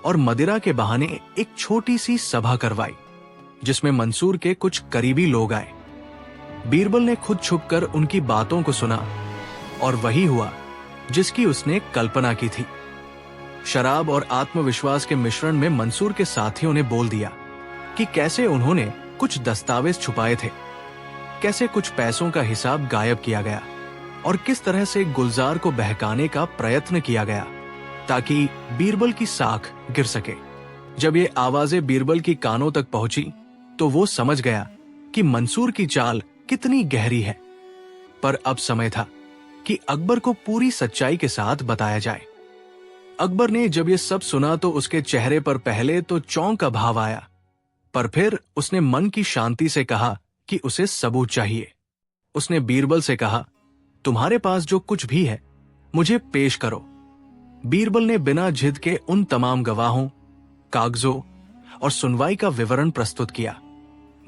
और मदिरा के बहाने एक छोटी सी सभा करवाई, जिसमें मंसूर के कुछ करीबी लोग आए। बीरबल ने खुद छुपकर उनकी बातों को सुना और वही हुआ जिसकी उसने कल्पना की थी। शराब और आत्मविश्वास के मिश्रण में मंसूर के साथियों ने बोल दिया कि कैसे उन्होंने कुछ दस्तावेज छुपाए थे, कैसे कुछ पैसों का हिसाब गायब किया गया और किस तरह से गुलजार को बहकाने का प्रयत्न किया गया ताकि बीरबल की साख गिर सके। जब ये आवाजें बीरबल की कानों तक पहुंची तो वो समझ गया कि मंसूर की चाल कितनी गहरी है। पर अब समय था कि अकबर को पूरी सच्चाई के साथ बताया जाए। अकबर ने जब ये सब सुना तो उसके चेहरे पर पहले तो चौंक का भाव आया, पर फिर उसने मन की शांति से कहा कि उसे सबूत चाहिए। उसने बीरबल से कहा, तुम्हारे पास जो कुछ भी है मुझे पेश करो। बीरबल ने बिना झिद के उन तमाम गवाहों, कागजों और सुनवाई का विवरण प्रस्तुत किया।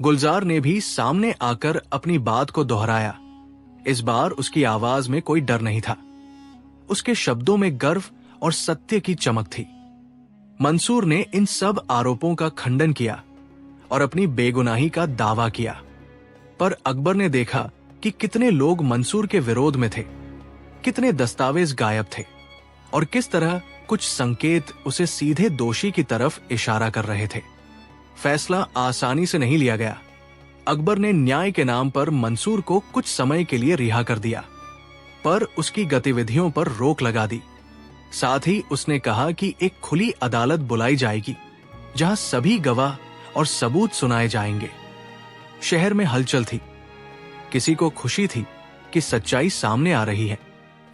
गुलजार ने भी सामने आकर अपनी बात को दोहराया। इस बार उसकी आवाज में कोई डर नहीं था, उसके शब्दों में गर्व और सत्य की चमक थी। मंसूर ने इन सब आरोपों का खंडन किया और अपनी बेगुनाही का दावा किया, पर अकबर ने देखा कि कितने लोग मंसूर के विरोध में थे, कितने दस्तावेज गायब थे और किस तरह कुछ संकेत उसे सीधे दोषी की तरफ इशारा कर रहे थे। फैसला आसानी से नहीं लिया गया। अकबर ने न्याय के नाम पर मंसूर को कुछ समय के लिए रिहा कर दिया, पर उसकी गतिविधियों पर रोक लगा दी। साथ ही उसने कहा कि एक खुली अदालत बुलाई जाएगी जहां सभी गवाह और सबूत सुनाए जाएंगे। शहर में हलचल थी। किसी को खुशी थी कि सच्चाई सामने आ रही है,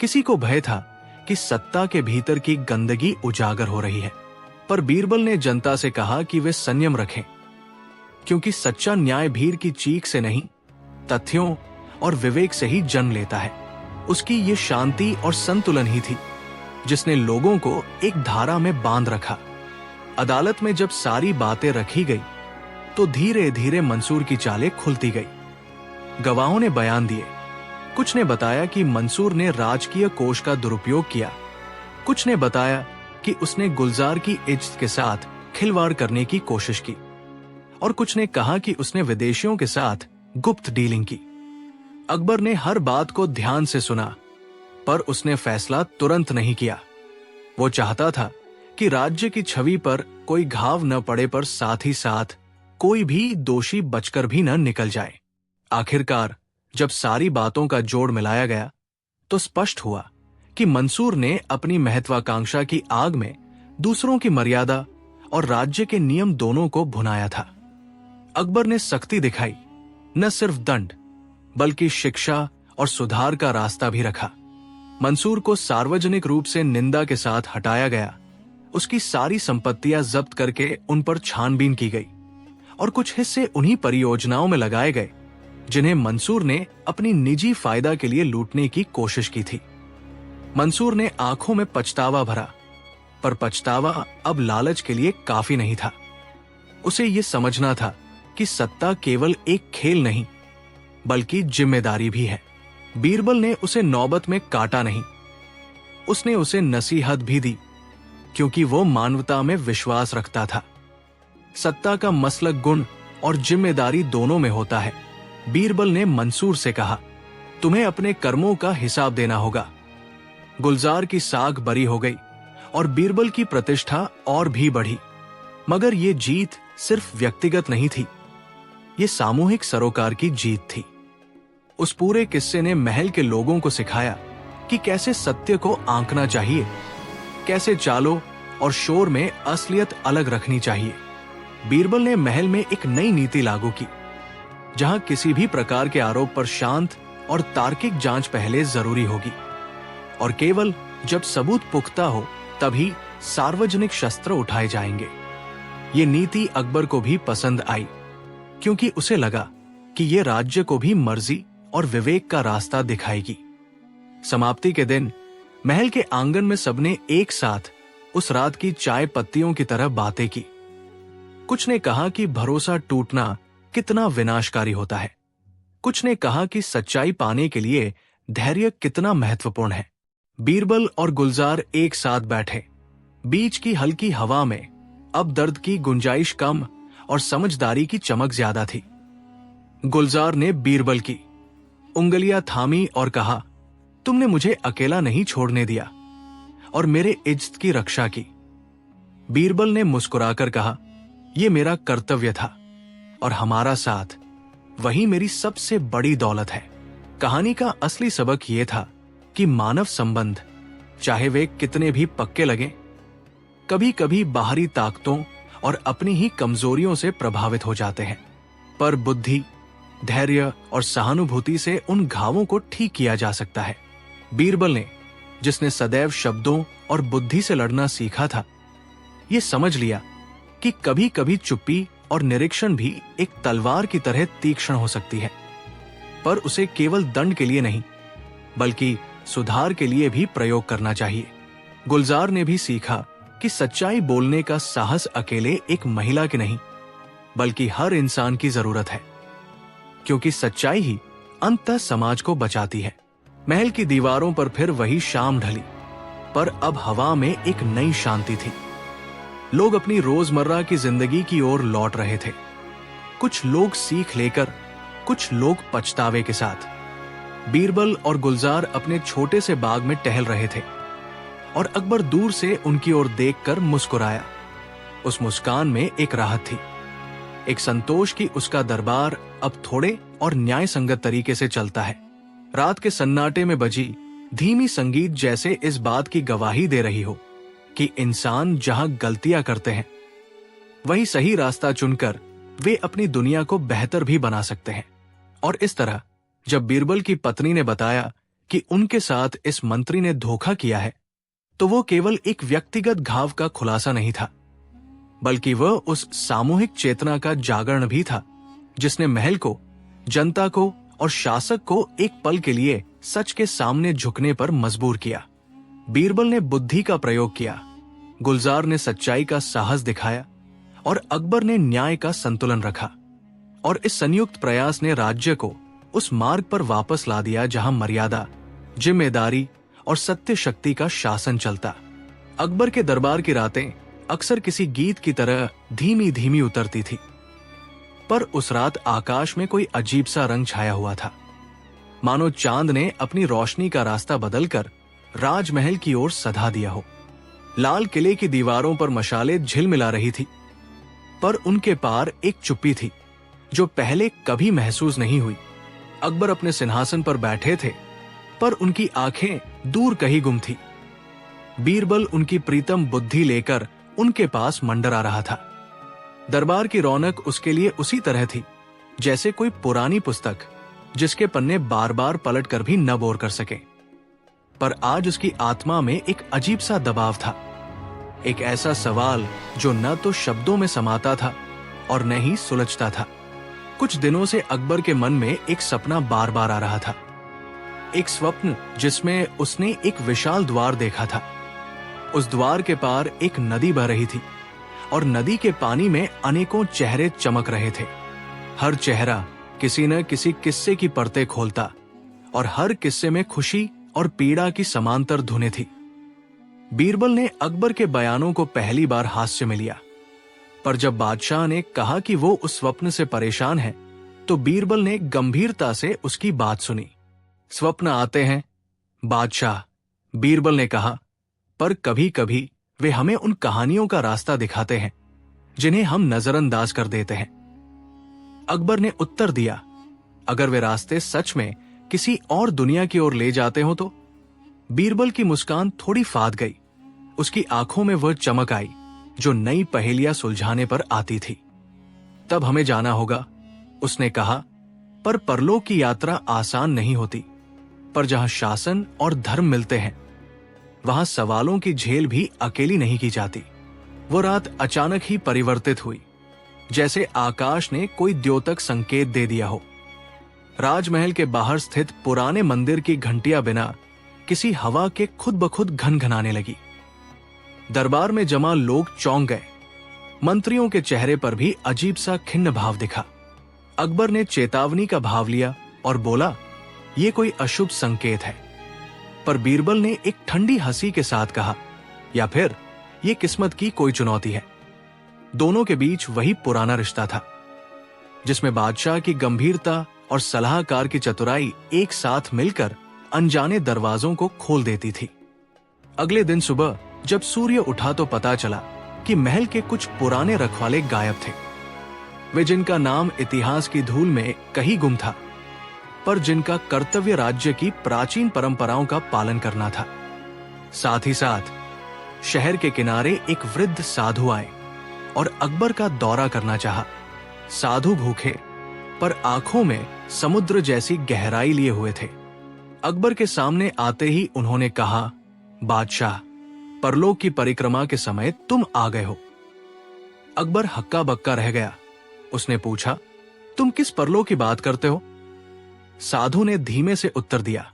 किसी को भय था कि सत्ता के भीतर की गंदगी उजागर हो रही है। पर बीरबल ने जनता से कहा कि वे संयम रखें, क्योंकि सच्चा न्याय भीड़ की चीख से नहीं, तथ्यों और विवेक से ही जन्म लेता है। उसकी ये शांति और संतुलन ही थी जिसने लोगों को एक धारा में बांध रखा। अदालत में जब सारी बातें रखी गई तो धीरे धीरे मंसूर की चालें खुलती गई। गवाहों ने बयान दिए। कुछ ने बताया कि मंसूर ने राजकीय कोष का दुरुपयोग किया, कुछ ने बताया कि उसने गुलजार की इज्जत के साथ खिलवाड़ करने की कोशिश की और कुछ ने कहा कि उसने विदेशियों के साथ गुप्त डीलिंग की। अकबर ने हर बात को ध्यान से सुना, पर उसने फैसला तुरंत नहीं किया। वो चाहता था कि राज्य की छवि पर कोई घाव न पड़े, पर साथ ही साथ कोई भी दोषी बचकर भी न निकल जाए। आखिरकार जब सारी बातों का जोड़ मिलाया गया तो स्पष्ट हुआ कि मंसूर ने अपनी महत्वाकांक्षा की आग में दूसरों की मर्यादा और राज्य के नियम दोनों को भुनाया था। अकबर ने सख्ती दिखाई, न सिर्फ दंड बल्कि शिक्षा और सुधार का रास्ता भी रखा। मंसूर को सार्वजनिक रूप से निंदा के साथ हटाया गया। उसकी सारी संपत्तियां जब्त करके उन पर छानबीन की गई और कुछ हिस्से उन्हीं परियोजनाओं में लगाए गए जिन्हें मंसूर ने अपनी निजी फायदा के लिए लूटने की कोशिश की थी। मंसूर ने आंखों में पछतावा भरा, पर पछतावा अब लालच के लिए काफी नहीं था। उसे यह समझना था कि सत्ता केवल एक खेल नहीं बल्कि जिम्मेदारी भी है। बीरबल ने उसे नौबत में काटा नहीं, उसने उसे नसीहत भी दी, क्योंकि वो मानवता में विश्वास रखता था। सत्ता का मसलक गुण और जिम्मेदारी दोनों में होता है। बीरबल ने मंसूर से कहा, तुम्हें अपने कर्मों का हिसाब देना होगा। गुलजार की साख बरी हो गई और बीरबल की प्रतिष्ठा और भी बढ़ी। मगर ये जीत सिर्फ व्यक्तिगत नहीं थी, ये सामूहिक सरोकार की जीत थी। उस पूरे किस्से ने महल के लोगों को सिखाया कि कैसे सत्य को आंकना चाहिए, कैसे चालों और शोर में असलियत अलग रखनी चाहिए। बीरबल ने महल में एक नई नीति लागू की, जहां किसी भी प्रकार के आरोप पर शांत और तार्किक जांच पहले जरूरी होगी, और केवल जब सबूत पुख्ता हो तभी सार्वजनिक शस्त्र उठाए जाएंगे। ये नीति अकबर को भी पसंद आई, क्योंकि उसे लगा कि ये राज्य को भी मर्जी और विवेक का रास्ता दिखाएगी। समाप्ति के दिन महल के आंगन में सबने एक साथ उस रात की चाय पत्तियों की तरह बातें की। कुछ ने कहा कि भरोसा टूटना कितना विनाशकारी होता है, कुछ ने कहा कि सच्चाई पाने के लिए धैर्य कितना महत्वपूर्ण है। बीरबल और गुलजार एक साथ बैठे। बीच की हल्की हवा में अब दर्द की गुंजाइश कम और समझदारी की चमक ज्यादा थी। गुलजार ने बीरबल की उंगलियां थामी और कहा, तुमने मुझे अकेला नहीं छोड़ने दिया और मेरे इज्जत की रक्षा की। बीरबल ने मुस्कुराकर कहा, यह मेरा कर्तव्य था और हमारा साथ वही मेरी सबसे बड़ी दौलत है। कहानी का असली सबक यह था कि मानव संबंध, चाहे वे कितने भी पक्के लगें, कभी कभी बाहरी ताकतों और अपनी ही कमजोरियों से प्रभावित हो जाते हैं, पर बुद्धि, धैर्य और सहानुभूति से उन घावों को ठीक किया जा सकता है। बीरबल ने, जिसने सदैव शब्दों और बुद्धि से लड़ना सीखा था, यह समझ लिया कि कभी कभी चुप्पी और निरीक्षण भी एक तलवार की तरह तीक्ष्ण हो सकती है, पर उसे केवल दंड के लिए नहीं बल्कि सुधार के लिए भी प्रयोग करना चाहिए। गुलजार ने भी सीखा कि सच्चाई बोलने का साहस अकेले एक महिला की नहीं बल्कि हर इंसान की जरूरत है, क्योंकि सच्चाई ही अंततः समाज को बचाती है। महल की दीवारों पर फिर वही शाम ढली, पर अब हवा में एक नई शांति थी। लोग अपनी रोजमर्रा की जिंदगी की ओर लौट रहे थे, कुछ लोग सीख लेकर, कुछ लोग पछतावे के साथ। बीरबल और गुलजार अपने छोटे से बाग में टहल रहे थे और अकबर दूर से उनकी ओर देखकर मुस्कुराया। उस मुस्कान में एक राहत थी, एक संतोष कि उसका दरबार अब थोड़े और न्याय संगत तरीके से चलता है। रात के सन्नाटे में बजी धीमी संगीत जैसे इस बात की गवाही दे रही हो कि इंसान जहां गलतियां करते हैं, वही सही रास्ता चुनकर वे अपनी दुनिया को बेहतर भी बना सकते हैं। और इस तरह जब बीरबल की पत्नी ने बताया कि उनके साथ इस मंत्री ने धोखा किया है, तो वो केवल एक व्यक्तिगत घाव का खुलासा नहीं था, बल्कि वह उस सामूहिक चेतना का जागरण भी था जिसने महल को, जनता को और शासक को एक पल के लिए सच के सामने झुकने पर मजबूर किया। बीरबल ने बुद्धि का प्रयोग किया, गुलजार ने सच्चाई का साहस दिखाया और अकबर ने न्याय का संतुलन रखा। और इस संयुक्त प्रयास ने राज्य को उस मार्ग पर वापस ला दिया जहां मर्यादा, जिम्मेदारी और सत्य शक्ति का शासन चलता। अकबर के दरबार की रातें अक्सर किसी गीत की तरह धीमी धीमी उतरती थी, पर उस रात आकाश में कोई अजीब सा रंग छाया हुआ था, मानो चांद ने अपनी रोशनी का रास्ता बदलकर राजमहल की ओर सधा दिया हो। लाल किले की दीवारों पर मशालें झिलमिला रही थी, पर उनके पार एक चुप्पी थी जो पहले कभी महसूस नहीं हुई। अकबर अपने सिंहासन पर बैठे थे, पर उनकी आंखें दूर कहीं गुम थी। बीरबल उनकी प्रीतम बुद्धि लेकर उनके पास मंडरा रहा था। दरबार की रौनक उसके लिए उसी तरह थी जैसे कोई पुरानी पुस्तक जिसके पन्ने बार बार पलट कर भी न बोर कर सके। पर आज उसकी आत्मा में एक अजीब सा दबाव था, एक ऐसा सवाल जो न तो शब्दों में समाता था और न ही सुलझता था। कुछ दिनों से अकबर के मन में एक सपना बार बार आ रहा था, एक स्वप्न जिसमें उसने एक विशाल द्वार देखा था। उस द्वार के पार एक नदी बह रही थी और नदी के पानी में अनेकों चेहरे चमक रहे थे। हर चेहरा किसी न किसी किस्से की परतें खोलता और हर किस्से में खुशी और पीड़ा की समांतर धुनें थी। बीरबल ने अकबर के बयानों को पहली बार हास्य में लिया, पर जब बादशाह ने कहा कि वो उस स्वप्न से परेशान है, तो बीरबल ने गंभीरता से उसकी बात सुनी। स्वप्न आते हैं बादशाह, बीरबल ने कहा, पर कभी कभी वे हमें उन कहानियों का रास्ता दिखाते हैं जिन्हें हम नजरअंदाज कर देते हैं। अकबर ने उत्तर दिया, अगर वे रास्ते सच में किसी और दुनिया की ओर ले जाते हो तो? बीरबल की मुस्कान थोड़ी फाद गई। उसकी आंखों में वह चमक आई जो नई पहेलियां सुलझाने पर आती थी। तब हमें जाना होगा, उसने कहा, पर परलोक की यात्रा आसान नहीं होती। पर जहां शासन और धर्म मिलते हैं, वहां सवालों की झेल भी अकेली नहीं की जाती। वो रात अचानक ही परिवर्तित हुई, जैसे आकाश ने कोई द्योतक संकेत दे दिया हो। राजमहल के बाहर स्थित पुराने मंदिर की घंटियां बिना किसी हवा के खुद ब खुद घनघनाने लगी। दरबार में जमा लोग चौंक गए। मंत्रियों के चेहरे पर भी अजीब सा खिन्न भाव दिखा। अकबर ने चेतावनी का भाव लिया और बोला, यह कोई अशुभ संकेत है। पर बीरबल ने एक ठंडी हंसी के साथ कहा, या फिर यह किस्मत की कोई चुनौती है। दोनों के बीच वही पुराना रिश्ता था, जिसमें बादशाह की गंभीरता और सलाहकार की चतुराई एक साथ मिलकर अनजाने दरवाजों को खोल देती थी। अगले दिन सुबह जब सूर्य उठा तो पता चला कि महल के कुछ पुराने रखवाले गायब थे। वे जिनका नाम इतिहास की धूल में कहीं गुम था, पर जिनका कर्तव्य राज्य की प्राचीन परंपराओं का पालन करना था। साथ ही साथ शहर के किनारे एक वृद्ध साधु आए और अकबर का दौरा करना चाहा। साधु भूखे पर आंखों में समुद्र जैसी गहराई लिए हुए थे। अकबर के सामने आते ही उन्होंने कहा, बादशाह, परलोक की परिक्रमा के समय तुम आ गए हो। अकबर हक्का बक्का रह गया। उसने पूछा, तुम किस परलोक की बात करते हो? साधु ने धीमे से उत्तर दिया,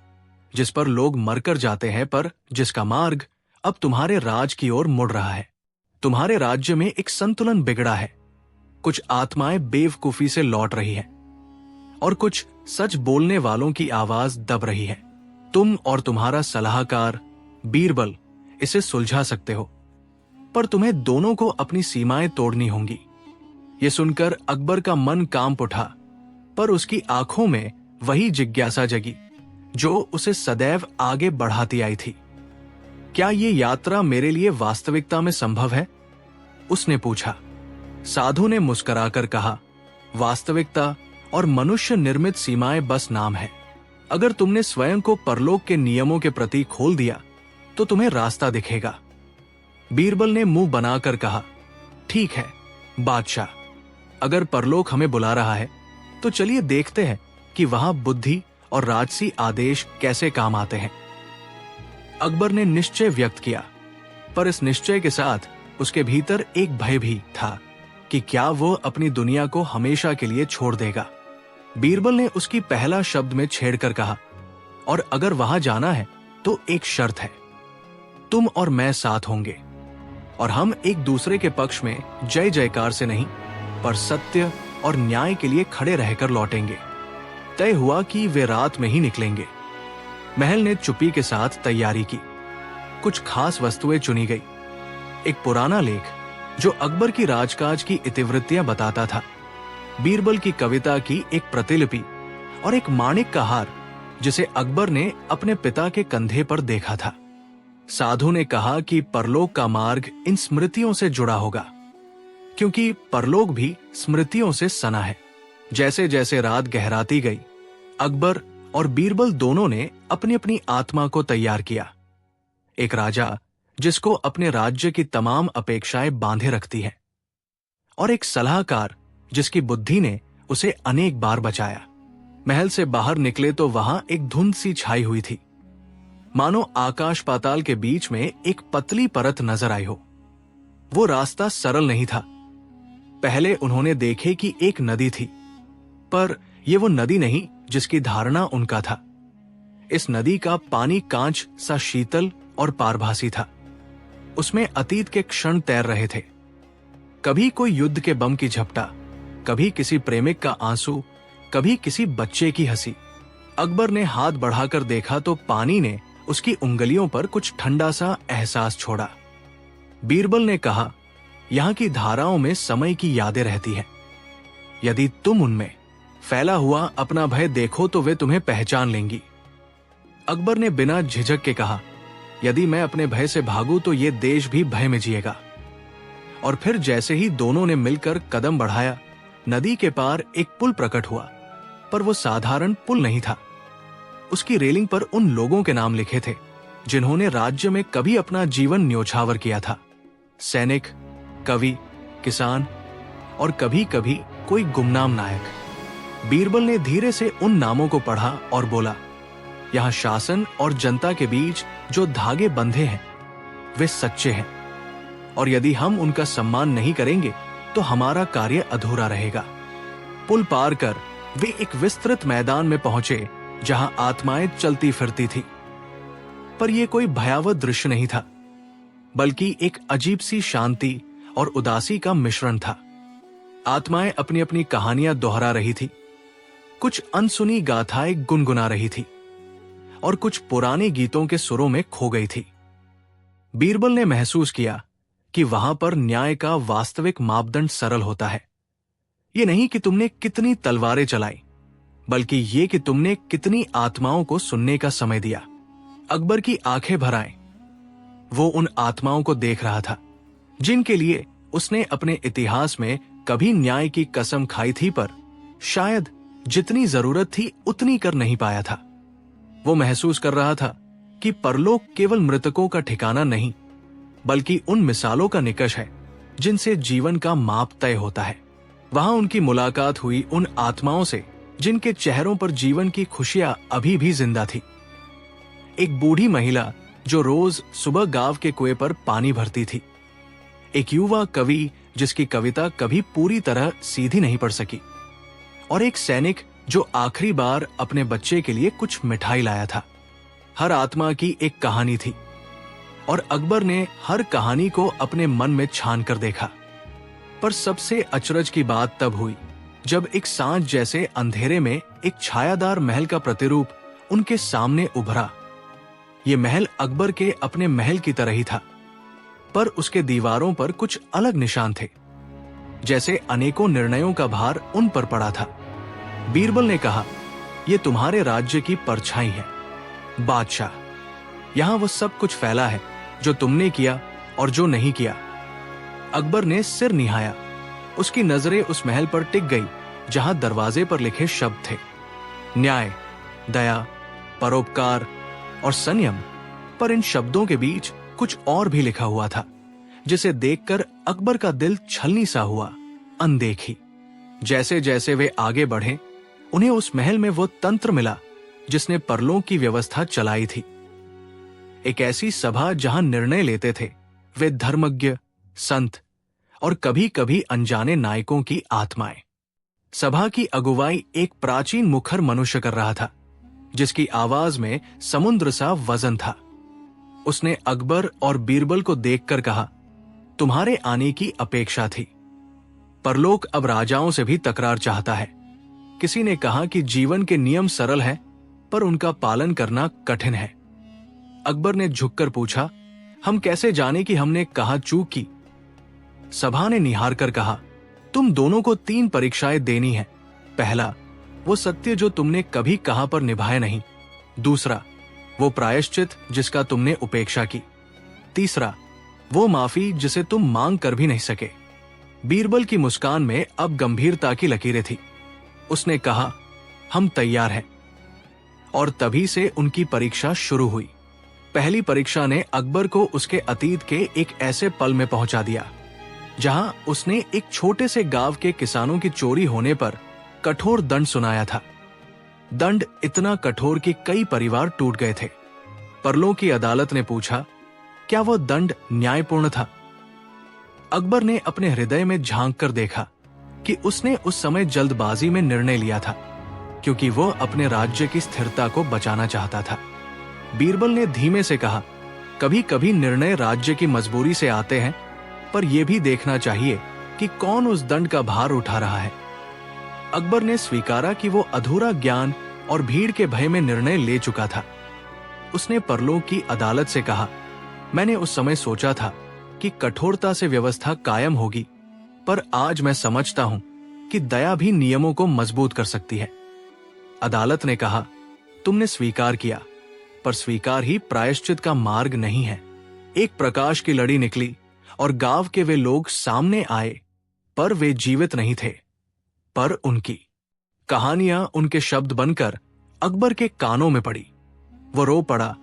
जिस पर लोग मरकर जाते हैं, पर जिसका मार्ग अब तुम्हारे राज की ओर मुड़ रहा है। तुम्हारे राज्य में एक संतुलन बिगड़ा है। कुछ आत्माएं बेवकूफी से लौट रही हैं और कुछ सच बोलने वालों की आवाज दब रही है। तुम और तुम्हारा सलाहकार बीरबल इसे सुलझा सकते हो, पर तुम्हें दोनों को अपनी सीमाएं तोड़नी होंगी। यह सुनकर अकबर का मन कांप उठा, पर उसकी आंखों में वही जिज्ञासा जगी जो उसे सदैव आगे बढ़ाती आई थी। क्या ये यात्रा मेरे लिए वास्तविकता में संभव है? उसने पूछा। साधु ने मुस्कुराकर कहा, वास्तविकता और मनुष्य निर्मित सीमाएं बस नाम है। अगर तुमने स्वयं को परलोक के नियमों के प्रति खोल दिया तो तुम्हें रास्ता दिखेगा। बीरबल ने मुंह बनाकर कहा, ठीक है बादशाह, अगर परलोक हमें बुला रहा है तो चलिए देखते हैं कि वहां बुद्धि और राजसी आदेश कैसे काम आते हैं। अकबर ने निश्चय व्यक्त किया, पर इस निश्चय के साथ उसके भीतर एक भय भी था कि क्या वो अपनी दुनिया को हमेशा के लिए छोड़ देगा। बीरबल ने उसकी पहला शब्द में छेड़कर कहा, और अगर वहां जाना है तो एक शर्त है, तुम और मैं साथ होंगे और हम एक दूसरे के पक्ष में जय जयकार से नहीं, पर सत्य और न्याय के लिए खड़े रहकर लौटेंगे। तय हुआ कि वे रात में ही निकलेंगे। महल ने चुप्पी के साथ तैयारी की। कुछ खास वस्तुएं चुनी गई। एक पुराना लेख जो अकबर की राजकाज की इतिवृत्तियां बताता था, बीरबल की कविता की एक प्रतिलिपि और एक माणिक का हार जिसे अकबर ने अपने पिता के कंधे पर देखा था। साधु ने कहा कि परलोक का मार्ग इन स्मृतियों से जुड़ा होगा, क्योंकि परलोक भी स्मृतियों से सना है। जैसे जैसे रात गहराती गई, अकबर और बीरबल दोनों ने अपनी अपनी आत्मा को तैयार किया। एक राजा जिसको अपने राज्य की तमाम अपेक्षाएं बांधे रखती है, और एक सलाहकार जिसकी बुद्धि ने उसे अनेक बार बचाया। महल से बाहर निकले तो वहां एक धुंध सी छाई हुई थी, मानो आकाश पाताल के बीच में एक पतली परत नजर आई हो। वो रास्ता सरल नहीं था। पहले उन्होंने देखे कि एक नदी थी, पर यह वो नदी नहीं जिसकी धारणा उनका था। इस नदी का पानी कांच सा शीतल और पारभासी था। उसमें अतीत के क्षण तैर रहे थे, कभी कोई युद्ध के बम की झपटा, कभी किसी प्रेमिक का आंसू, कभी किसी बच्चे की हंसी। अकबर ने हाथ बढ़ाकर देखा तो पानी ने उसकी उंगलियों पर कुछ ठंडा सा एहसास छोड़ा। बीरबल ने कहा, यहाँ की धाराओं में समय की यादें रहती हैं। यदि तुम उनमें फैला हुआ अपना भय देखो तो वे तुम्हें पहचान लेंगी। अकबर ने बिना झिझक के कहा, यदि मैं अपने भय से भागूं तो ये देश भी भय में जिएगा। और फिर जैसे ही दोनों ने मिलकर कदम बढ़ाया, नदी के पार एक पुल प्रकट हुआ, पर वो साधारण पुल नहीं था। उसकी रेलिंग पर उन लोगों के नाम लिखे थे जिन्होंने राज्य में कभी अपना जीवन न्योछावर किया था। सैनिक, कवि, किसान और कभी कभी कोई गुमनाम नायक। बीरबल ने धीरे से उन नामों को पढ़ा और बोला, यहां शासन और जनता के बीच जो धागे बंधे हैं वे सच्चे हैं, और यदि हम उनका सम्मान नहीं करेंगे तो हमारा कार्य अधूरा रहेगा। पुल पार कर वे एक विस्तृत मैदान में पहुंचे जहां आत्माएं चलती फिरती थी। पर यह कोई भयावह दृश्य नहीं था, बल्कि एक अजीब सी शांति और उदासी का मिश्रण था। आत्माएं अपनी अपनी कहानियां दोहरा रही थी, कुछ अनसुनी गाथाएं गुनगुना रही थी और कुछ पुराने गीतों के सुरों में खो गई थी। बीरबल ने महसूस किया कि वहां पर न्याय का वास्तविक मापदंड सरल होता है। ये नहीं कि तुमने कितनी तलवारें चलाई, बल्कि ये कि तुमने कितनी आत्माओं को सुनने का समय दिया। अकबर की आंखें भर आईं। वो उन आत्माओं को देख रहा था जिनके लिए उसने अपने इतिहास में कभी न्याय की कसम खाई थी, पर शायद जितनी जरूरत थी उतनी कर नहीं पाया था। वो महसूस कर रहा था कि परलोक केवल मृतकों का ठिकाना नहीं, बल्कि उन मिसालों का निकष है जिनसे जीवन का माप तय होता है। वहां उनकी मुलाकात हुई उन आत्माओं से जिनके चेहरों पर जीवन की खुशियां अभी भी जिंदा थी। एक बूढ़ी महिला जो रोज सुबह गांव के कुएं पर पानी भरती थी, एक युवा कवि जिसकी कविता कभी पूरी तरह सीधी नहीं पड़ सकी, और एक सैनिक जो आखिरी बार अपने बच्चे के लिए कुछ मिठाई लाया था। हर आत्मा की एक कहानी थी, और अकबर ने हर कहानी को अपने मन में छान कर देखा। पर सबसे अचरज की बात तब हुई जब एक सांझ जैसे अंधेरे में एक छायादार महल का प्रतिरूप उनके सामने उभरा। ये महल अकबर के अपने महल की तरह ही था, पर उसके दीवारों पर कुछ अलग निशान थे, जैसे अनेकों निर्णयों का भार उन पर पड़ा था। बीरबल ने कहा, यह तुम्हारे राज्य की परछाई है बादशाह। यहां वो सब कुछ फैला है जो तुमने किया और जो नहीं किया। अकबर ने सिर निहाया। उसकी नजरें उस महल पर टिक गई जहां दरवाजे पर लिखे शब्द थे, न्याय, दया, परोपकार और संयम। पर इन शब्दों के बीच कुछ और भी लिखा हुआ था, जिसे देखकर अकबर का दिल छलनी सा हुआ, अनदेखी। जैसे जैसे वे आगे बढ़े, उन्हें उस महल में वो तंत्र मिला जिसने परलोक की व्यवस्था चलाई थी। एक ऐसी सभा जहां निर्णय लेते थे वे धर्मज्ञ, संत और कभी कभी अनजाने नायकों की आत्माएं। सभा की अगुवाई एक प्राचीन मुखर मनुष्य कर रहा था, जिसकी आवाज में समुद्र सा वजन था। उसने अकबर और बीरबल को देखकर कहा, तुम्हारे आने की अपेक्षा थी। परलोक अब राजाओं से भी तकरार चाहता है। किसी ने कहा कि जीवन के नियम सरल हैं, पर उनका पालन करना कठिन है। अकबर ने झुककर पूछा, हम कैसे जाने कि हमने कहा चूक की? सभा ने निहार कर कहा, तुम दोनों को 3 परीक्षाएं देनी है। पहला, वो सत्य जो तुमने कभी कहा पर निभाया नहीं। दूसरा, वो प्रायश्चित जिसका तुमने उपेक्षा की। तीसरा, वो माफी जिसे तुम मांग कर भी नहीं सके। बीरबल की मुस्कान में अब गंभीरता की लकीरें थी। उसने कहा, हम तैयार हैं। और तभी से उनकी परीक्षा शुरू हुई। पहली परीक्षा ने अकबर को उसके अतीत के एक ऐसे पल में पहुंचा दिया जहां उसने एक छोटे से गांव के किसानों की चोरी होने पर कठोर दंड सुनाया था। दंड इतना कठोर कि कई परिवार टूट गए थे। परलोक की अदालत ने पूछा, क्या वह दंड न्यायपूर्ण था? अकबर ने अपने हृदय में झांक कर देखा कि उसने उस समय जल्दबाजी में निर्णय लिया था। क्योंकि वो अपने राज्य की स्थिरता को बचाना चाहता था। बीरबल ने धीमे से कहा, कभी कभी निर्णय राज्य की मजबूरी से आते हैं, पर यह भी देखना चाहिए कि कौन उस दंड का भार उठा रहा है। अकबर ने स्वीकारा कि वो अधूरा ज्ञान और भीड़ के भय में निर्णय ले चुका था। उसने परलोक की अदालत से कहा, मैंने उस समय सोचा था कि कठोरता से व्यवस्था कायम होगी, पर आज मैं समझता हूं कि दया भी नियमों को मजबूत कर सकती है। अदालत ने कहा, तुमने स्वीकार किया, पर स्वीकार ही प्रायश्चित का मार्ग नहीं है। एक प्रकाश की लड़ी निकली और गांव के वे लोग सामने आए, पर वे जीवित नहीं थे। पर उनकी कहानियां उनके शब्द बनकर अकबर के कानों में पड़ी। वो रो पड़ा,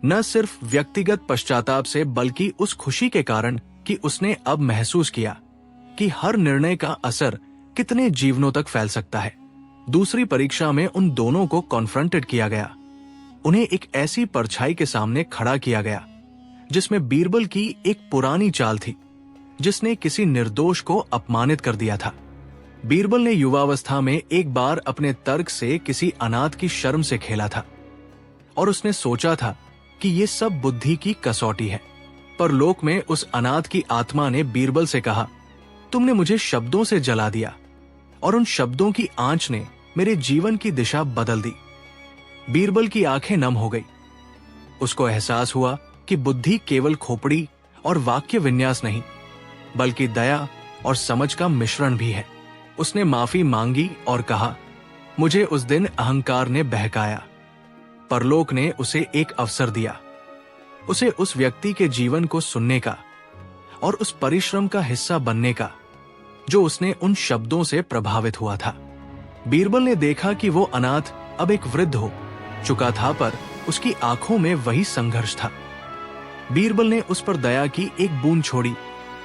न सिर्फ व्यक्तिगत पश्चाताप से, बल्कि उस खुशी के कारण कि उसने अब महसूस किया कि हर निर्णय का असर कितने जीवनों तक फैल सकता है। दूसरी परीक्षा में उन दोनों को कॉन्फ्रंटेड किया गया। उन्हें एक ऐसी परछाई के सामने खड़ा किया गया जिसमें बीरबल की एक पुरानी चाल थी, जिसने किसी निर्दोष को अपमानित कर दिया था। बीरबल ने युवावस्था में एक बार अपने तर्क से किसी अनाथ की शर्म से खेला था और उसने सोचा था कि ये सब बुद्धि की कसौटी है। पर लोक में उस अनाथ की आत्मा ने बीरबल से कहा, तुमने मुझे शब्दों से जला दिया और उन शब्दों की आंच ने मेरे जीवन की दिशा बदल दी। बीरबल की आंखें नम हो गई। उसको एहसास हुआ कि बुद्धि केवल खोपड़ी और वाक्य विन्यास नहीं, बल्कि दया और समझ का मिश्रण भी है। उसने माफी मांगी और कहा, मुझे उस दिन अहंकार ने बहकाया। परलोक ने उसे एक अवसर दिया, उसे उस व्यक्ति के जीवन को सुनने का और उस परिश्रम का हिस्सा बनने का जो उसने उन शब्दों से प्रभावित हुआ था। बीरबल ने देखा कि वो अनाथ अब एक वृद्ध हो चुका था, पर उसकी आंखों में वही संघर्ष था। बीरबल ने उस पर दया की एक बूंद छोड़ी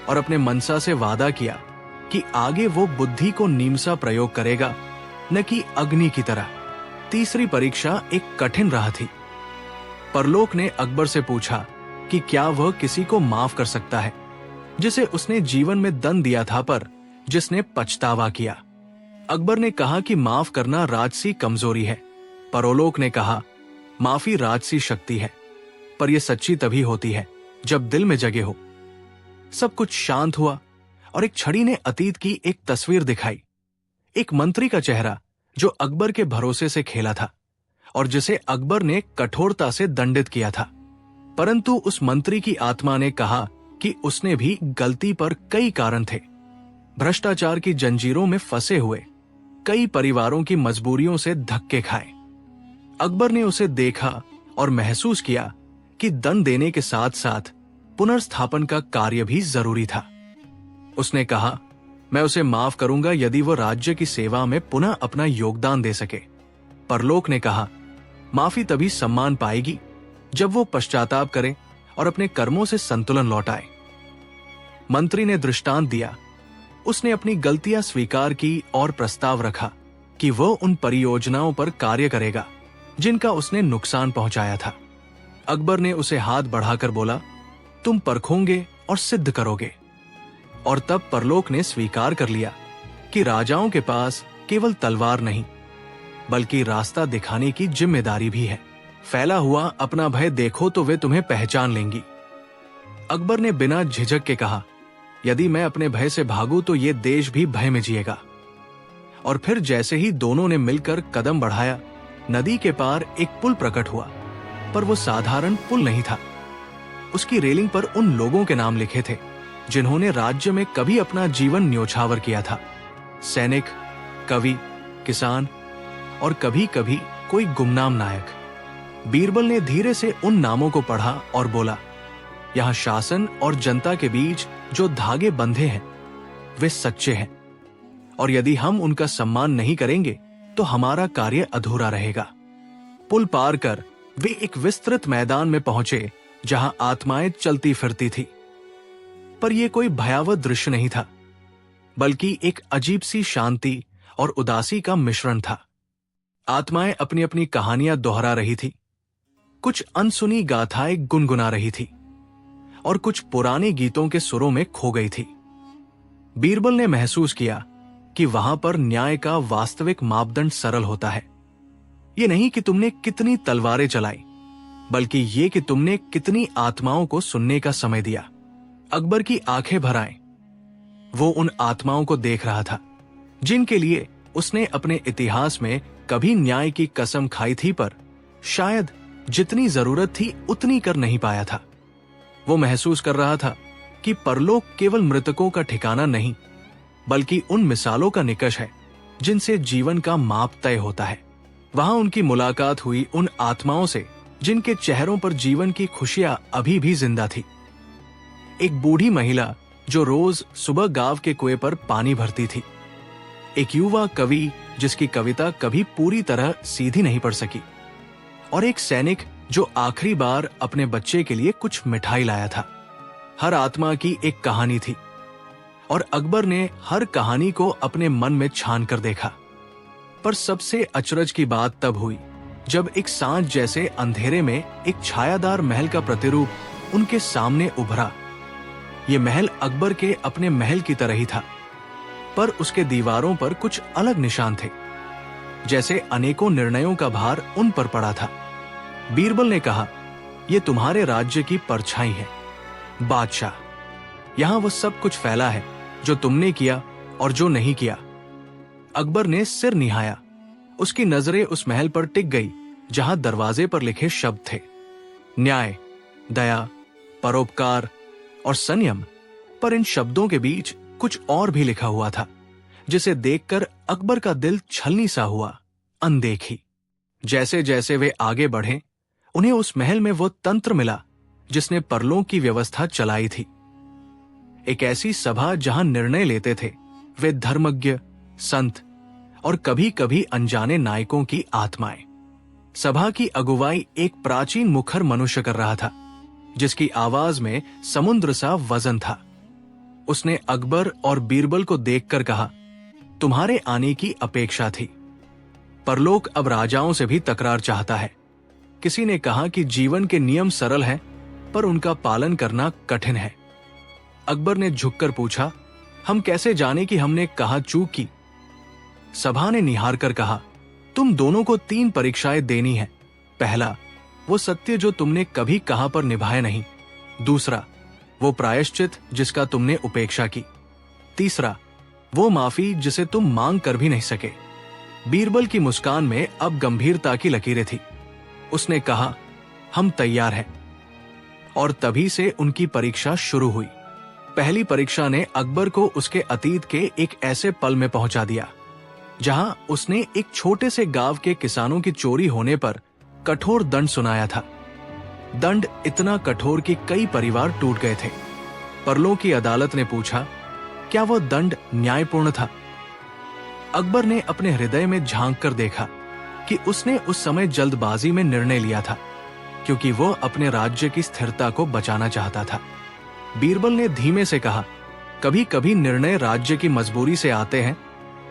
और अपने मनसा से वादा किया कि आगे वो बुद्धि को नीमसा प्रयोग करेगा, न कि अग्नि की तरह। तीसरी परीक्षा एक कठिन राह थी। परलोक ने अकबर से पूछा कि क्या वह किसी को माफ कर सकता है जिसे उसने जीवन में दंड दिया था, पर जिसने पछतावा किया। अकबर ने कहा कि माफ करना राजसी कमजोरी है। परलोक ने कहा, माफी राजसी शक्ति है, पर यह सच्ची तभी होती है जब दिल में जगे हो। सब कुछ शांत हुआ और एक छड़ी ने अतीत की एक तस्वीर दिखाई। एक मंत्री का चेहरा जो अकबर के भरोसे से खेला था और जिसे अकबर ने कठोरता से दंडित किया था। परंतु उस मंत्री की आत्मा ने कहा कि उसने भी गलती पर कई कारण थे। भ्रष्टाचार की जंजीरों में फंसे हुए कई परिवारों की मजबूरियों से धक्के खाए। अकबर ने उसे देखा और महसूस किया कि दंड देने के साथ साथ पुनर्स्थापन का कार्य भी जरूरी था। उसने कहा, मैं उसे माफ करूंगा यदि वो राज्य की सेवा में पुनः अपना योगदान दे सके। परलोक ने कहा, माफी तभी सम्मान पाएगी जब वो पश्चाताप करे और अपने कर्मों से संतुलन लौटाए। मंत्री ने दृष्टांत दिया। उसने अपनी गलतियां स्वीकार की और प्रस्ताव रखा कि वह उन परियोजनाओं पर कार्य करेगा जिनका उसने नुकसान पहुंचाया था। अकबर ने उसे हाथ बढ़ाकर बोला, तुम परखोगे और सिद्ध करोगे। और तब परलोक ने स्वीकार कर लिया कि राजाओं के पास केवल तलवार नहीं, बल्कि रास्ता दिखाने की जिम्मेदारी भी है। फैला हुआ अपना भय देखो तो वे तुम्हें पहचान लेंगी। अकबर ने बिना झिझक के कहा, यदि मैं अपने भय से भागूं तो ये देश भी भय में जिएगा। और फिर जैसे ही दोनों ने मिलकर कदम बढ़ाया, नदी के पार एक पुल प्रकट हुआ, पर वो साधारण पुल नहीं था। उसकी रेलिंग पर उन लोगों के नाम लिखे थे जिन्होंने राज्य में कभी अपना जीवन न्योछावर किया था। सैनिक, कवि, किसान और कभी कभी कोई गुमनाम नायक। बीरबल ने धीरे से उन नामों को पढ़ा और बोला, यहां शासन और जनता के बीच जो धागे बंधे हैं वे सच्चे हैं, और यदि हम उनका सम्मान नहीं करेंगे तो हमारा कार्य अधूरा रहेगा। पुल पार कर वे एक विस्तृत मैदान में पहुंचे जहां आत्माएं चलती फिरती थी। पर यह कोई भयावह दृश्य नहीं था, बल्कि एक अजीब सी शांति और उदासी का मिश्रण था। आत्माएं अपनी अपनी कहानियां दोहरा रही थी, कुछ अनसुनी गाथाएं गुनगुना रही थी और कुछ पुराने गीतों के सुरों में खो गई थी। बीरबल ने महसूस किया कि वहां पर न्याय का वास्तविक मापदंड सरल होता है। ये नहीं कि तुमने कितनी तलवारें चलाई, बल्कि ये कि तुमने कितनी आत्माओं को सुनने का समय दिया। अकबर की आंखें भर आईं। वो उन आत्माओं को देख रहा था जिनके लिए उसने अपने इतिहास में कभी न्याय की कसम खाई थी, पर शायद जितनी जरूरत थी उतनी कर नहीं पाया था। वो महसूस कर रहा था कि परलोक केवल मृतकों का ठिकाना नहीं, बल्कि उन मिसालों का निकष है जिनसे जीवन का माप तय होता है। वहां उनकी मुलाकात हुई उन आत्माओं से जिनके चेहरों पर जीवन की खुशियां अभी भी जिंदा थी। एक बूढ़ी महिला जो रोज सुबह गांव के कुएं पर पानी भरती थी, एक युवा कवि जिसकी कविता कभी पूरी तरह सीधी नहीं पड़ सकी, और एक सैनिक जो आखिरी बार अपने बच्चे के लिए कुछ मिठाई लाया था। हर आत्मा की एक कहानी थी, और अकबर ने हर कहानी को अपने मन में छान कर देखा। पर सबसे अचरज की बात तब हुई जब एक सांझ जैसे अंधेरे में एक छायादार महल का प्रतिरूप उनके सामने उभरा। ये महल अकबर के अपने महल की तरह ही था, पर उसके दीवारों पर कुछ अलग निशान थे, जैसे अनेकों निर्णयों का भार उन पर पड़ा था। बीरबल ने कहा, यह तुम्हारे राज्य की परछाई है बादशाह। यहां वो सब कुछ फैला है जो तुमने किया और जो नहीं किया। अकबर ने सिर निहाया। उसकी नजरें उस महल पर टिक गई जहां दरवाजे पर लिखे शब्द थे, न्याय, दया, परोपकार और संयम। पर इन शब्दों के बीच कुछ और भी लिखा हुआ था, जिसे देखकर अकबर का दिल छलनी सा हुआ। अनदेखी। जैसे जैसे वे आगे बढ़े, उन्हें उस महल में वो तंत्र मिला जिसने परलोक की व्यवस्था चलाई थी। एक ऐसी सभा जहां निर्णय लेते थे वे धर्मज्ञ, संत और कभी कभी अनजाने नायकों की आत्माएं। सभा की अगुवाई एक प्राचीन मुखर मनुष्य कर रहा था, जिसकी आवाज में समुद्र सा वजन था। उसने अकबर और बीरबल को देखकर कहा, तुम्हारे आने की अपेक्षा थी। परलोक अब राजाओं से भी तकरार चाहता है। किसी ने कहा कि जीवन के नियम सरल हैं, पर उनका पालन करना कठिन है। अकबर ने झुककर पूछा, हम कैसे जाने कि हमने कहा चूक की? सभा ने निहार कर कहा, तुम दोनों को 3 परीक्षाएं देनी है। पहला, वो सत्य जो तुमने कभी कहा पर निभाया नहीं। दूसरा, वो प्रायश्चित जिसका तुमने उपेक्षा की। तीसरा, वो माफी जिसे तुम मांग कर भी नहीं सके। बीरबल की मुस्कान में अब गंभीरता की लकीरें थी। उसने कहा, हम तैयार हैं। और तभी से उनकी परीक्षा शुरू हुई। पहली परीक्षा ने अकबर को उसके अतीत के एक ऐसे पल में पहुंचा दिया जहां उसने एक छोटे से गांव के किसानों की चोरी होने पर कठोर दंड सुनाया था। दंड इतना कठोर कि कई परिवार टूट गए थे। परलोक की अदालत ने पूछा, क्या वह दंड न्यायपूर्ण था? अकबर ने अपने हृदय में झांक कर देखा कि उसने उस समय जल्दबाजी में निर्णय लिया था, क्योंकि वो अपने राज्य की स्थिरता को बचाना चाहता था। बीरबल ने धीमे से कहा, कभी कभी निर्णय राज्य की मजबूरी से आते हैं,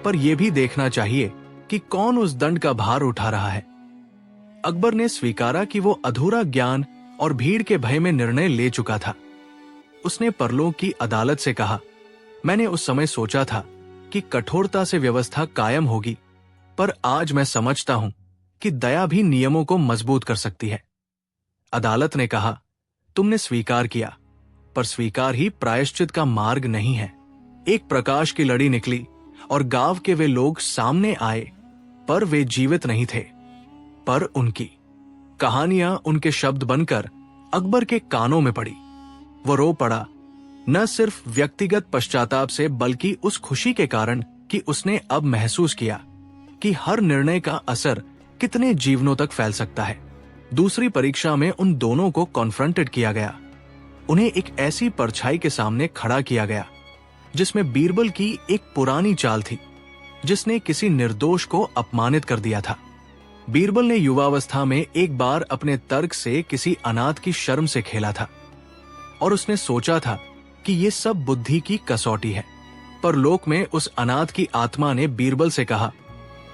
पर यह भी देखना चाहिए कि कौन उस दंड का भार उठा रहा है। अकबर ने स्वीकारा कि वो अधूरा ज्ञान और भीड़ के भय में निर्णय ले चुका था। उसने परलोक की अदालत से कहा, मैंने उस समय सोचा था कि कठोरता से व्यवस्था कायम होगी, पर आज मैं समझता हूं कि दया भी नियमों को मजबूत कर सकती है। अदालत ने कहा, तुमने स्वीकार किया, पर स्वीकार ही प्रायश्चित का मार्ग नहीं है। एक प्रकाश की लड़ी निकली और गांव के वे लोग सामने आए, पर वे जीवित नहीं थे। पर उनकी कहानियां उनके शब्द बनकर अकबर के कानों में पड़ी। वो रो पड़ा, न सिर्फ व्यक्तिगत पश्चाताप से, बल्कि उस खुशी के कारण कि उसने अब महसूस किया कि हर निर्णय का असर कितने जीवनों तक फैल सकता है। दूसरी परीक्षा में उन दोनों को कॉन्फ्रंटेड किया गया। उन्हें एक ऐसी परछाई के सामने खड़ा किया गया जिसमें बीरबल की एक पुरानी चाल थी, जिसने किसी निर्दोष को अपमानित कर दिया था। बीरबल ने युवावस्था में एक बार अपने तर्क से किसी अनाथ की शर्म से खेला था, और उसने सोचा था कि ये सब बुद्धि की कसौटी है। पर लोक में उस अनाथ की आत्मा ने बीरबल से कहा,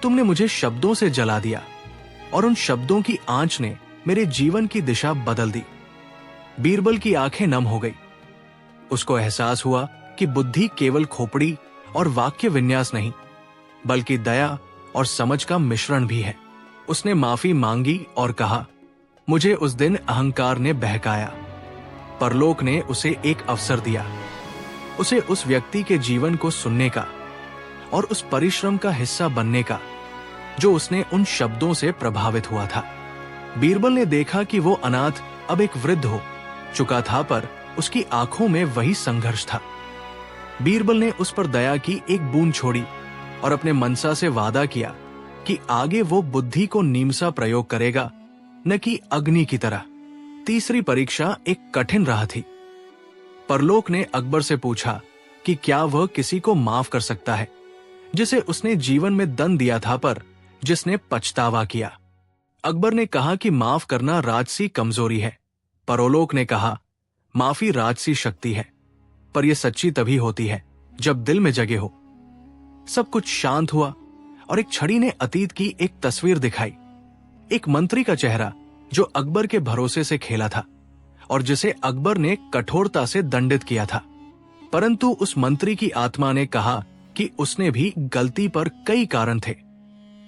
तुमने मुझे शब्दों से जला दिया, और उन शब्दों की आंच ने मेरे जीवन की दिशा बदल दी। बीरबल की आंखें नम हो गई। उसको एहसास हुआ कि बुद्धि केवल खोपड़ी और वाक्य विन्यास नहीं, बल्कि दया और समझ का मिश्रण भी है। उसने माफी मांगी और कहा, मुझे उस दिन अहंकार ने बहकाया। परलोक ने उसे एक अवसर दिया, उसे उस व्यक्ति के जीवन को सुनने का और उस परिश्रम का हिस्सा बनने का जो उसने उन शब्दों से प्रभावित हुआ था। बीरबल ने देखा कि वो अनाथ अब एक वृद्ध हो चुका था, पर उसकी आंखों में वही संघर्ष था। बीरबल ने उस पर दया की एक बूंद छोड़ी और अपने मनसा से वादा किया कि आगे वो बुद्धि को नीमसा प्रयोग करेगा, न कि अग्नि की तरह। तीसरी परीक्षा एक कठिन राह थी। परलोक ने अकबर से पूछा कि क्या वह किसी को माफ कर सकता है जिसे उसने जीवन में दंड दिया था पर जिसने पछतावा किया। अकबर ने कहा कि माफ करना राजसी कमजोरी है। परलोक ने कहा, माफी राजसी शक्ति है, पर यह सच्ची तभी होती है जब दिल में जगे हो। सब कुछ शांत हुआ और एक छड़ी ने अतीत की एक तस्वीर दिखाई। एक मंत्री का चेहरा जो अकबर के भरोसे से खेला था और जिसे अकबर ने कठोरता से दंडित किया था। परंतु उस मंत्री की आत्मा ने कहा कि उसने भी गलती पर कई कारण थे।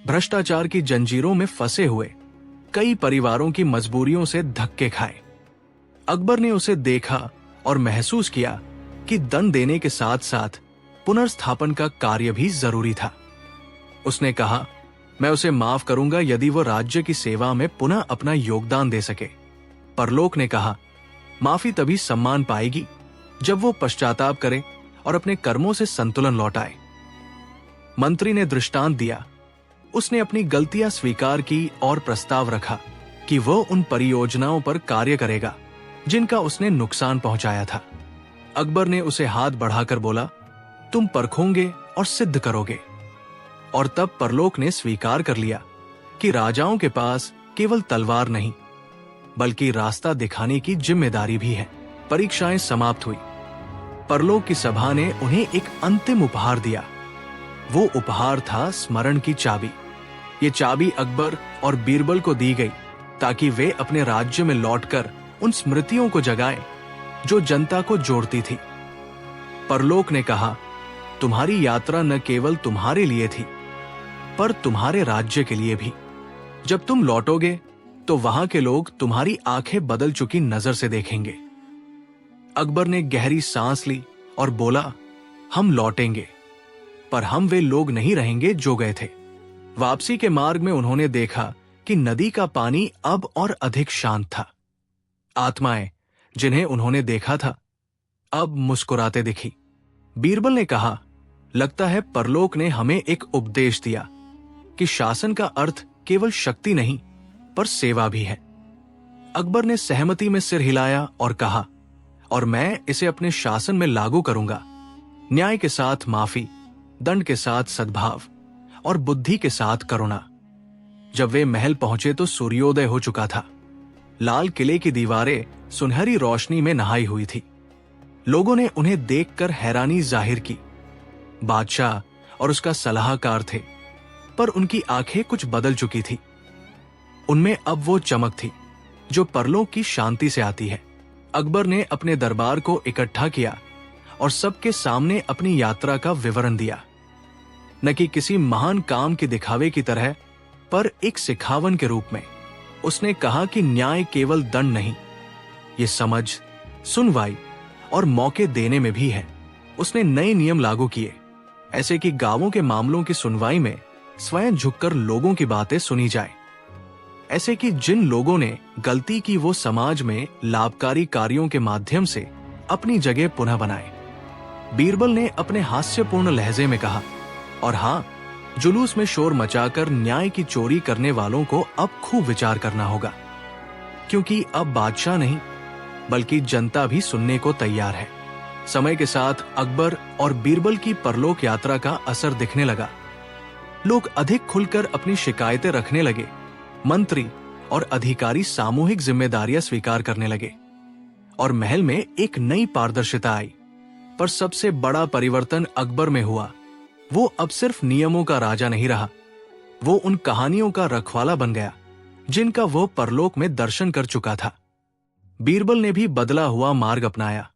भ्रष्टाचार की जंजीरों में फंसे हुए कई परिवारों की मजबूरियों से धक्के खाए। अकबर ने उसे देखा और महसूस किया कि दंड देने के साथ साथ पुनर्स्थापन का कार्य भी जरूरी था। उसने कहा, मैं उसे माफ करूंगा यदि वो राज्य की सेवा में पुनः अपना योगदान दे सके। परलोक ने कहा, माफी तभी सम्मान पाएगी जब वो पश्चाताप करे और अपने कर्मों से संतुलन लौटाए। मंत्री ने दृष्टांत दिया। उसने अपनी गलतियां स्वीकार की और प्रस्ताव रखा कि वह उन परियोजनाओं पर कार्य करेगा जिनका उसने नुकसान पहुंचाया था। अकबर ने उसे हाथ बढ़ाकर बोला, तुम परखोगे और सिद्ध करोगे। और तब परलोक ने स्वीकार कर लिया कि राजाओं के पास केवल तलवार नहीं बल्कि रास्ता दिखाने की जिम्मेदारी भी है। परीक्षाएं समाप्त हुई। परलोक की सभा ने उन्हें एक अंतिम उपहार दिया। वो उपहार था स्मरण की चाबी। ये चाबी अकबर और बीरबल को दी गई ताकि वे अपने राज्य में लौटकर उन स्मृतियों को जगाएं जो जनता को जोड़ती थी। परलोक ने कहा, तुम्हारी यात्रा न केवल तुम्हारे लिए थी पर तुम्हारे राज्य के लिए भी। जब तुम लौटोगे तो वहां के लोग तुम्हारी आंखें बदल चुकी नजर से देखेंगे। अकबर ने गहरी सांस ली और बोला, हम लौटेंगे पर हम वे लोग नहीं रहेंगे जो गए थे। वापसी के मार्ग में उन्होंने देखा कि नदी का पानी अब और अधिक शांत था। आत्माएं जिन्हें उन्होंने देखा था अब मुस्कुराते दिखी। बीरबल ने कहा, लगता है परलोक ने हमें एक उपदेश दिया कि शासन का अर्थ केवल शक्ति नहीं पर सेवा भी है। अकबर ने सहमति में सिर हिलाया और कहा, और मैं इसे अपने शासन में लागू करूंगा। न्याय के साथ माफी, दंड के साथ सद्भाव और बुद्धि के साथ करुणा। जब वे महल पहुंचे तो सूर्योदय हो चुका था। लाल किले की दीवारें सुनहरी रोशनी में नहाई हुई थी। लोगों ने उन्हें देखकर हैरानी जाहिर की। बादशाह और उसका सलाहकार थे, पर उनकी आंखें कुछ बदल चुकी थी। उनमें अब वो चमक थी जो परलोक की शांति से आती है। अकबर ने अपने दरबार को इकट्ठा किया और सबके सामने अपनी यात्रा का विवरण दिया, न कि किसी महान काम के दिखावे की तरह पर एक सिखावन के रूप में। उसने कहा कि न्याय केवल दंड नहीं, ये समझ, सुनवाई और मौके देने में भी है। उसने नए नियम लागू किए, ऐसे कि गांवों के मामलों की सुनवाई में स्वयं झुककर लोगों की बातें सुनी जाए। ऐसे कि जिन लोगों ने गलती की वो समाज में लाभकारी कार्यों के माध्यम से अपनी जगह पुनः बनाए। बीरबल ने अपने हास्यपूर्ण लहजे में कहा, और हां, जुलूस में शोर मचाकर न्याय की चोरी करने वालों को अब खूब विचार करना होगा, क्योंकि अब बादशाह नहीं बल्कि जनता भी सुनने को तैयार है। समय के साथ अकबर और बीरबल की परलोक यात्रा का असर दिखने लगा। लोग अधिक खुलकर अपनी शिकायतें रखने लगे। मंत्री और अधिकारी सामूहिक जिम्मेदारियां स्वीकार करने लगे और महल में एक नई पारदर्शिता आई। पर सबसे बड़ा परिवर्तन अकबर में हुआ। वो अब सिर्फ नियमों का राजा नहीं रहा, वो उन कहानियों का रखवाला बन गया जिनका वो परलोक में दर्शन कर चुका था। बीरबल ने भी बदला हुआ मार्ग अपनाया।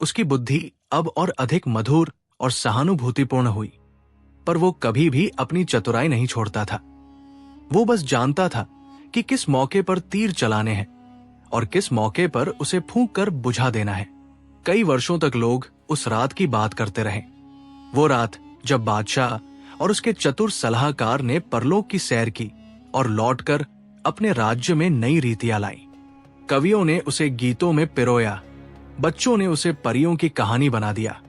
उसकी बुद्धि अब और अधिक मधुर और सहानुभूतिपूर्ण हुई, पर वो कभी भी अपनी चतुराई नहीं छोड़ता था। वो बस जानता था कि किस मौके पर तीर चलाने हैं और किस मौके पर उसे फूंक कर बुझा देना है। कई वर्षों तक लोग उस रात की बात करते रहे। वो रात जब बादशाह और उसके चतुर सलाहकार ने परलोक की सैर की और लौटकर अपने राज्य में नई रीतियां लाई। कवियों ने उसे गीतों में पिरोया, बच्चों ने उसे परियों की कहानी बना दिया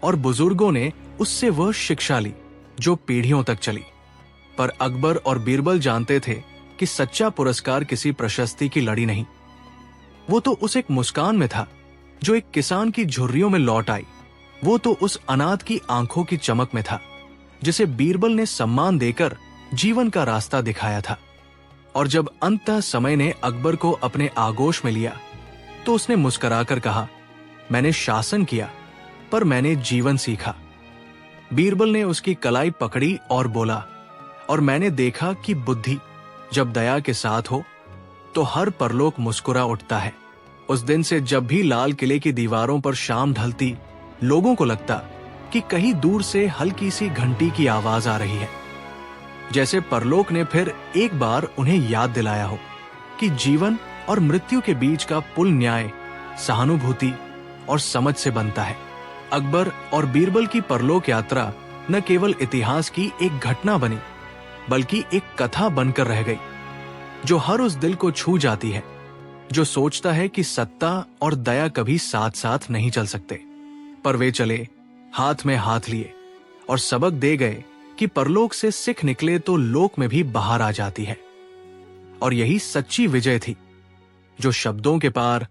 और बुजुर्गों ने उससे वह शिक्षा ली जो पीढ़ियों तक चली। पर अकबर और बीरबल जानते थे कि सच्चा पुरस्कार किसी प्रशस्ति की लड़ी नहीं, वो तो उस एक मुस्कान में था जो एक किसान की झुर्रियों में लौट आई। वो तो उस अनाथ की आंखों की चमक में था जिसे बीरबल ने सम्मान देकर जीवन का रास्ता दिखाया था। और जब अंततः समय ने अकबर को अपने आगोश में लिया तो उसने मुस्कुराकर कहा, मैंने शासन किया पर मैंने जीवन सीखा। बीरबल ने उसकी कलाई पकड़ी और बोला, और मैंने देखा कि बुद्धि जब दया के साथ हो तो हर परलोक मुस्कुरा उठता है। उस दिन से जब भी लाल किले की दीवारों पर शाम ढलती, लोगों को लगता कि कहीं दूर से हल्की सी घंटी की आवाज आ रही है, जैसे परलोक ने फिर एक बार उन्हें याद दिलाया हो कि जीवन और मृत्यु के बीच का पुल न्याय, सहानुभूति और समझ से बनता है। अकबर और बीरबल की परलोक यात्रा न केवल इतिहास की एक घटना बनी बल्कि एक कथा बनकर रह गई जो हर उस दिल को छू जाती है जो सोचता है कि सत्ता और दया कभी साथ साथ नहीं चल सकते। पर वे चले हाथ में हाथ लिए और सबक दे गए कि परलोक से सिख निकले तो लोक में भी बाहर आ जाती है। और यही सच्ची विजय थी जो शब्दों के पार